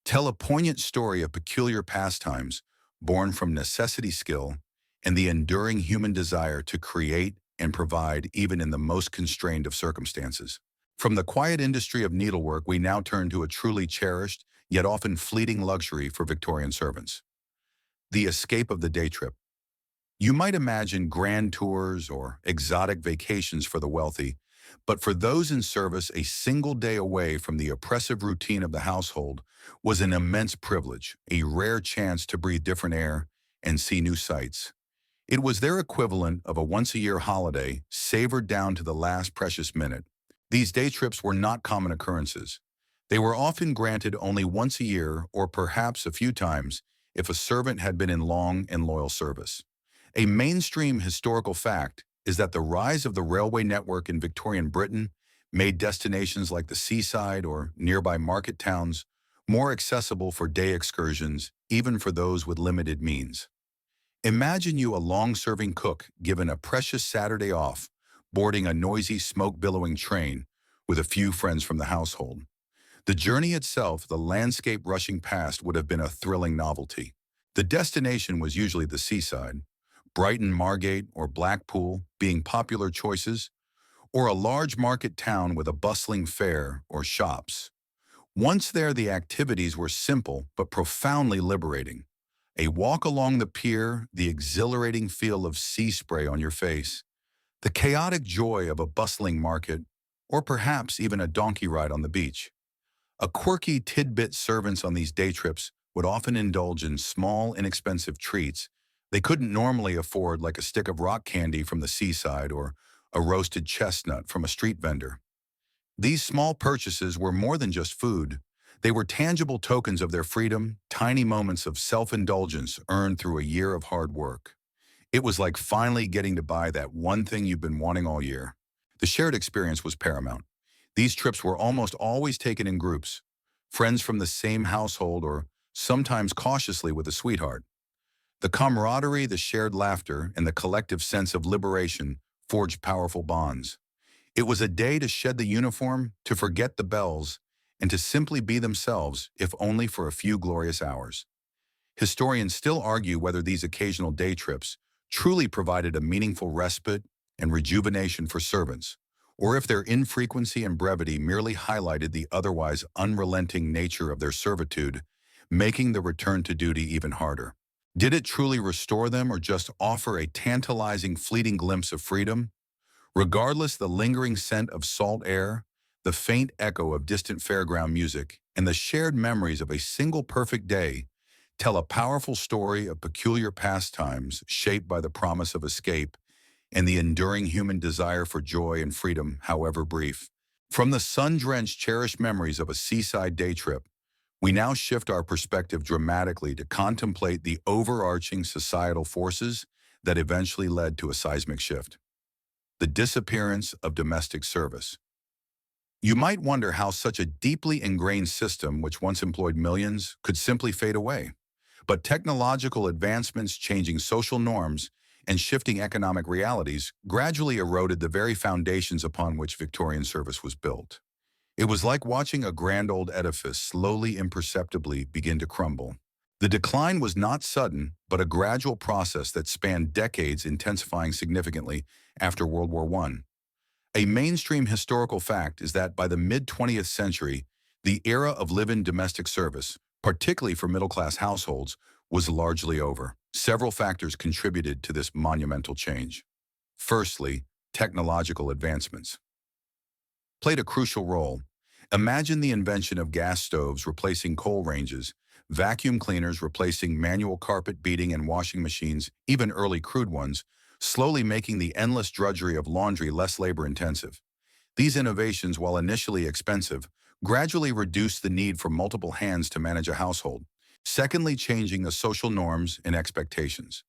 tell a poignant story of peculiar pastimes born from necessity, skill, and the enduring human desire to create and provide even in the most constrained of circumstances. From the quiet industry of needlework, we now turn to a truly cherished, yet often fleeting luxury for Victorian servants: the escape of the day trip. You might imagine grand tours or exotic vacations for the wealthy, but for those in service, a single day away from the oppressive routine of the household was an immense privilege, a rare chance to breathe different air and see new sights. It was their equivalent of a once-a-year holiday, savored down to the last precious minute. These day trips were not common occurrences. They were often granted only once a year or perhaps a few times if a servant had been in long and loyal service. A mainstream historical fact is that the rise of the railway network in Victorian Britain made destinations like the seaside or nearby market towns more accessible for day excursions, even for those with limited means. Imagine you a long-serving cook given a precious Saturday off, boarding a noisy, smoke-billowing train with a few friends from the household. The journey itself, the landscape rushing past, would have been a thrilling novelty. The destination was usually the seaside, Brighton, Margate, or Blackpool being popular choices, or a large market town with a bustling fair or shops. Once there, the activities were simple but profoundly liberating. A walk along the pier, the exhilarating feel of sea spray on your face, the chaotic joy of a bustling market, or perhaps even a donkey ride on the beach. A quirky tidbit servants on these day trips would often indulge in small, inexpensive treats they couldn't normally afford, like a stick of rock candy from the seaside or a roasted chestnut from a street vendor. These small purchases were more than just food. They were tangible tokens of their freedom, tiny moments of self-indulgence earned through a year of hard work. It was like finally getting to buy that one thing you've been wanting all year. The shared experience was paramount. These trips were almost always taken in groups, friends from the same household or sometimes cautiously with a sweetheart. The camaraderie, the shared laughter, and the collective sense of liberation forged powerful bonds. It was a day to shed the uniform, to forget the bells, and to simply be themselves, if only for a few glorious hours. Historians still argue whether these occasional day trips truly provided a meaningful respite and rejuvenation for servants, or if their infrequency and brevity merely highlighted the otherwise unrelenting nature of their servitude, making the return to duty even harder. Did it truly restore them or just offer a tantalizing, fleeting glimpse of freedom? Regardless, the lingering scent of salt air, the faint echo of distant fairground music, and the shared memories of a single perfect day tell a powerful story of peculiar pastimes shaped by the promise of escape and the enduring human desire for joy and freedom, however brief. From the sun-drenched, cherished memories of a seaside day trip, we now shift our perspective dramatically to contemplate the overarching societal forces that eventually led to a seismic shift: the disappearance of domestic service. You might wonder how such a deeply ingrained system, which once employed millions, could simply fade away. But technological advancements, changing social norms, and shifting economic realities gradually eroded the very foundations upon which Victorian service was built. It was like watching a grand old edifice slowly, imperceptibly begin to crumble. The decline was not sudden, but a gradual process that spanned decades, intensifying significantly after World War I. A mainstream historical fact is that by the mid-20th century, the era of live-in domestic service, particularly for middle-class households, was largely over. Several factors contributed to this monumental change. Firstly, technological advancements played a crucial role. Imagine the invention of gas stoves replacing coal ranges, vacuum cleaners replacing manual carpet beating and washing machines, even early crude ones, slowly making the endless drudgery of laundry less labor-intensive. These innovations, while initially expensive, gradually reduced the need for multiple hands to manage a household. Secondly, changing the social norms and expectations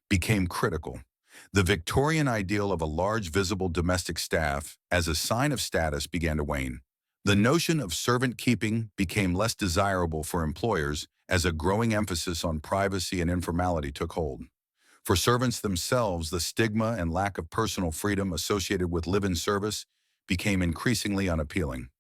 became critical. The Victorian ideal of a large, visible domestic staff as a sign of status began to wane. The notion of servant keeping became less desirable for employers as a growing emphasis on privacy and informality took hold. For servants themselves, the stigma and lack of personal freedom associated with live-in service became increasingly unappealing.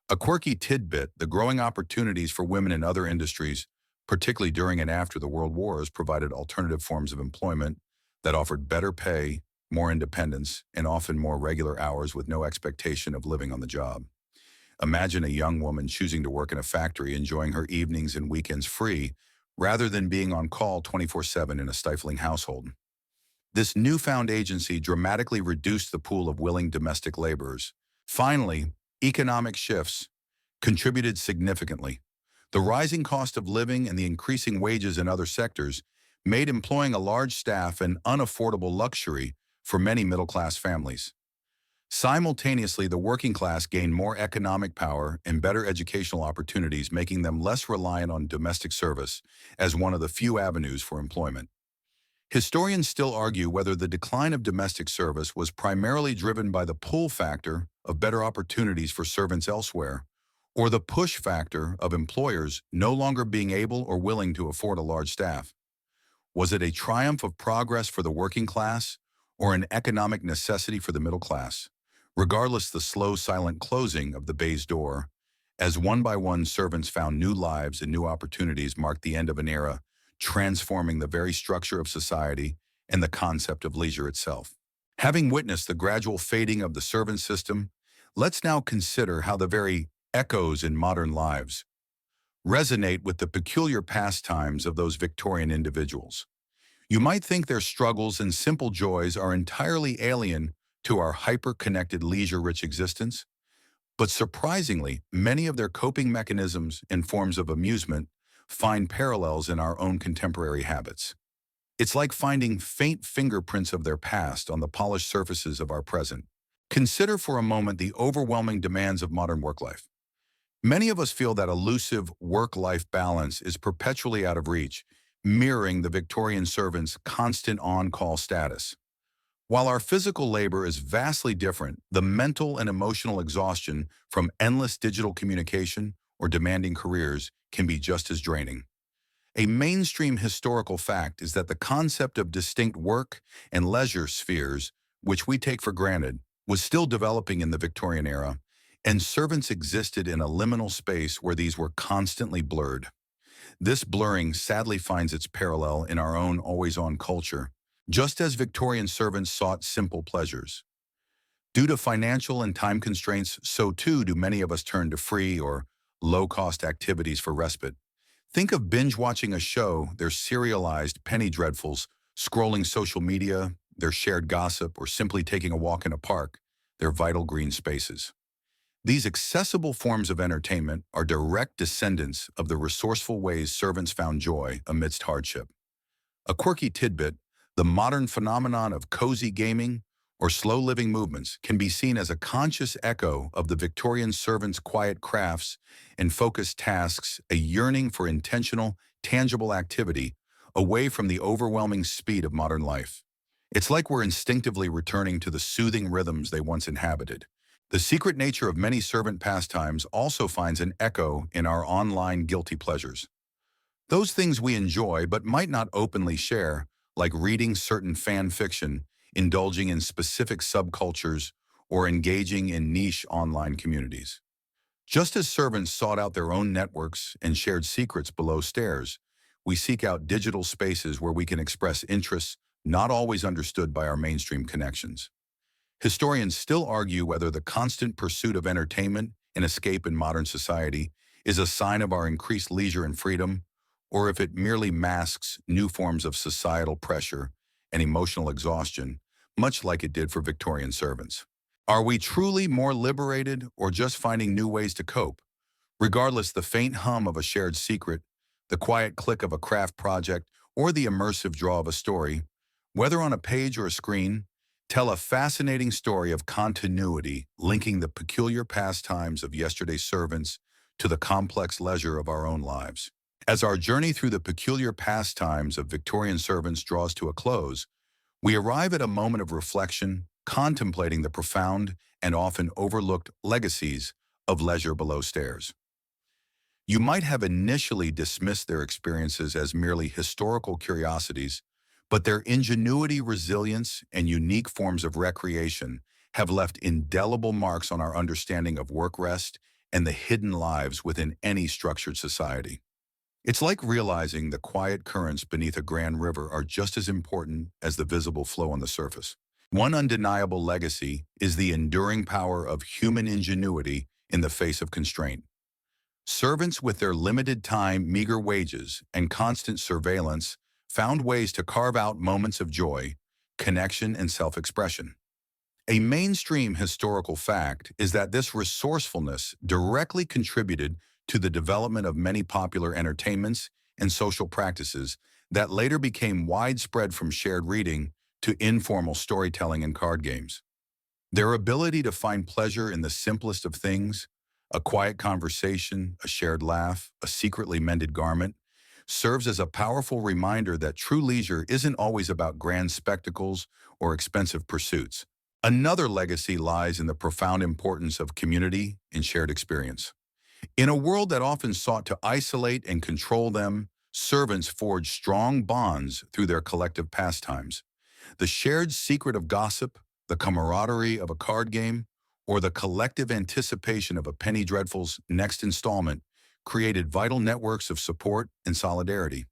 A quirky tidbit: the growing opportunities for women in other industries, particularly during and after the World Wars, provided alternative forms of employment that offered better pay, more independence, and often more regular hours with no expectation of living on the job. Imagine a young woman choosing to work in a factory, enjoying her evenings and weekends free, rather than being on call 24/7 in a stifling household. This newfound agency dramatically reduced the pool of willing domestic laborers. Finally, economic shifts contributed significantly. The rising cost of living and the increasing wages in other sectors made employing a large staff an unaffordable luxury for many middle-class families. Simultaneously, the working class gained more economic power and better educational opportunities, making them less reliant on domestic service as one of the few avenues for employment. Historians still argue whether the decline of domestic service was primarily driven by the pull factor of better opportunities for servants elsewhere, or the push factor of employers no longer being able or willing to afford a large staff. Was it a triumph of progress for the working class, or an economic necessity for the middle class? Regardless, the slow, silent closing of the baize door, as one by one servants found new lives and new opportunities, marked the end of an era, transforming the very structure of society and the concept of leisure itself. Having witnessed the gradual fading of the servant system, let's now consider how the very echoes in modern lives resonate with the peculiar pastimes of those Victorian individuals. You might think their struggles and simple joys are entirely alien to our hyper-connected, leisure-rich existence, but surprisingly, many of their coping mechanisms and forms of amusement find parallels in our own contemporary habits. It's like finding faint fingerprints of their past on the polished surfaces of our present. Consider for a moment the overwhelming demands of modern work life. Many of us feel that elusive work-life balance is perpetually out of reach, mirroring the Victorian servant's constant on-call status. While our physical labor is vastly different, the mental and emotional exhaustion from endless digital communication or demanding careers can be just as draining. A mainstream historical fact is that the concept of distinct work and leisure spheres, which we take for granted, was still developing in the Victorian era, and servants existed in a liminal space where these were constantly blurred. This blurring sadly finds its parallel in our own always-on culture, just as Victorian servants sought simple pleasures. Due to financial and time constraints, so too do many of us turn to free or low-cost activities for respite. Think of binge-watching a show, their serialized penny dreadfuls, scrolling social media, their shared gossip, or simply taking a walk in a park, their vital green spaces. These accessible forms of entertainment are direct descendants of the resourceful ways servants found joy amidst hardship. A quirky tidbit, the modern phenomenon of cozy gaming or slow-living movements can be seen as a conscious echo of the Victorian servant's quiet crafts and focused tasks, a yearning for intentional, tangible activity away from the overwhelming speed of modern life. It's like we're instinctively returning to the soothing rhythms they once inhabited. The secret nature of many servant pastimes also finds an echo in our online guilty pleasures. Those things we enjoy but might not openly share, like reading certain fan fiction, indulging in specific subcultures, or engaging in niche online communities. Just as servants sought out their own networks and shared secrets below stairs, we seek out digital spaces where we can express interests not always understood by our mainstream connections. Historians still argue whether the constant pursuit of entertainment and escape in modern society is a sign of our increased leisure and freedom, or if it merely masks new forms of societal pressure and emotional exhaustion, much like it did for Victorian servants. Are we truly more liberated or just finding new ways to cope? Regardless, the faint hum of a shared secret, the quiet click of a craft project, or the immersive draw of a story, whether on a page or a screen, tell a fascinating story of continuity linking the peculiar pastimes of yesterday's servants to the complex leisure of our own lives. As our journey through the peculiar pastimes of Victorian servants draws to a close, we arrive at a moment of reflection, contemplating the profound and often overlooked legacies of leisure below stairs. You might have initially dismissed their experiences as merely historical curiosities, but their ingenuity, resilience, and unique forms of recreation have left indelible marks on our understanding of work rest and the hidden lives within any structured society. It's like realizing the quiet currents beneath a grand river are just as important as the visible flow on the surface. One undeniable legacy is the enduring power of human ingenuity in the face of constraint. Servants with their limited time, meager wages, and constant surveillance found ways to carve out moments of joy, connection, and self-expression. A mainstream historical fact is that this resourcefulness directly contributed to the development of many popular entertainments and social practices that later became widespread from shared reading to informal storytelling and card games. Their ability to find pleasure in the simplest of things, a quiet conversation, a shared laugh, a secretly mended garment, serves as a powerful reminder that true leisure isn't always about grand spectacles or expensive pursuits. Another legacy lies in the profound importance of community and shared experience. In a world that often sought to isolate and control them, servants forged strong bonds through their collective pastimes. The shared secret of gossip, the camaraderie of a card game, or the collective anticipation of a Penny Dreadful's next installment created vital networks of support and solidarity.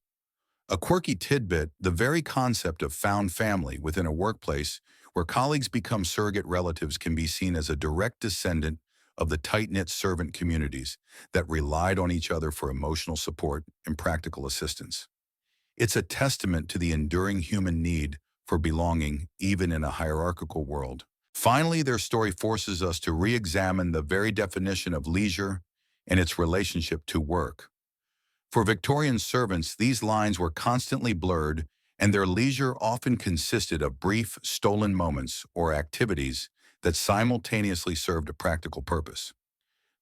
A quirky tidbit, the very concept of found family within a workplace where colleagues become surrogate relatives can be seen as a direct descendant of the tight-knit servant communities that relied on each other for emotional support and practical assistance. It's a testament to the enduring human need for belonging, even in a hierarchical world. Finally, their story forces us to re-examine the very definition of leisure and its relationship to work. For Victorian servants, these lines were constantly blurred, and their leisure often consisted of brief, stolen moments or activities that simultaneously served a practical purpose.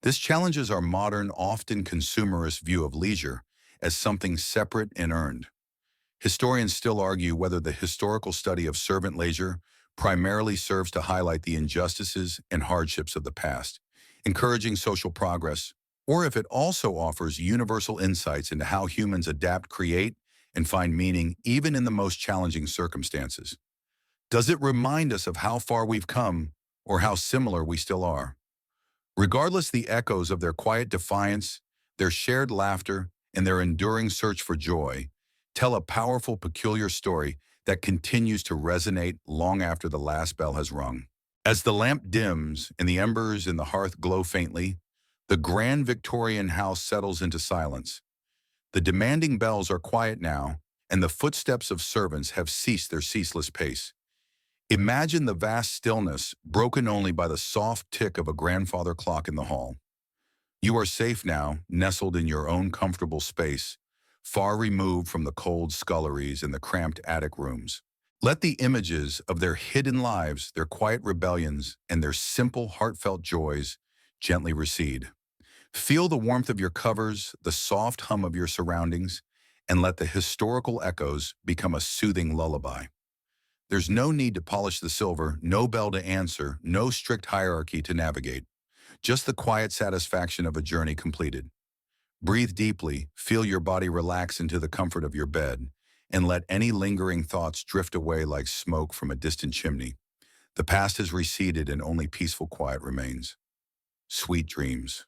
This challenges our modern, often consumerist view of leisure as something separate and earned. Historians still argue whether the historical study of servant leisure primarily serves to highlight the injustices and hardships of the past, encouraging social progress, or if it also offers universal insights into how humans adapt, create, and find meaning even in the most challenging circumstances. Does it remind us of how far we've come or how similar we still are? Regardless, the echoes of their quiet defiance, their shared laughter, and their enduring search for joy tell a powerful, peculiar story that continues to resonate long after the last bell has rung. As the lamp dims and the embers in the hearth glow faintly, the grand Victorian house settles into silence. The demanding bells are quiet now, and the footsteps of servants have ceased their ceaseless pace. Imagine the vast stillness, broken only by the soft tick of a grandfather clock in the hall. You are safe now, nestled in your own comfortable space, far removed from the cold sculleries and the cramped attic rooms. Let the images of their hidden lives, their quiet rebellions, and their simple, heartfelt joys gently recede. Feel the warmth of your covers, the soft hum of your surroundings, and let the historical echoes become a soothing lullaby. There's no need to polish the silver, no bell to answer, no strict hierarchy to navigate. Just the quiet satisfaction of a journey completed. Breathe deeply, feel your body relax into the comfort of your bed, and let any lingering thoughts drift away like smoke from a distant chimney. The past has receded and only peaceful quiet remains. Sweet dreams.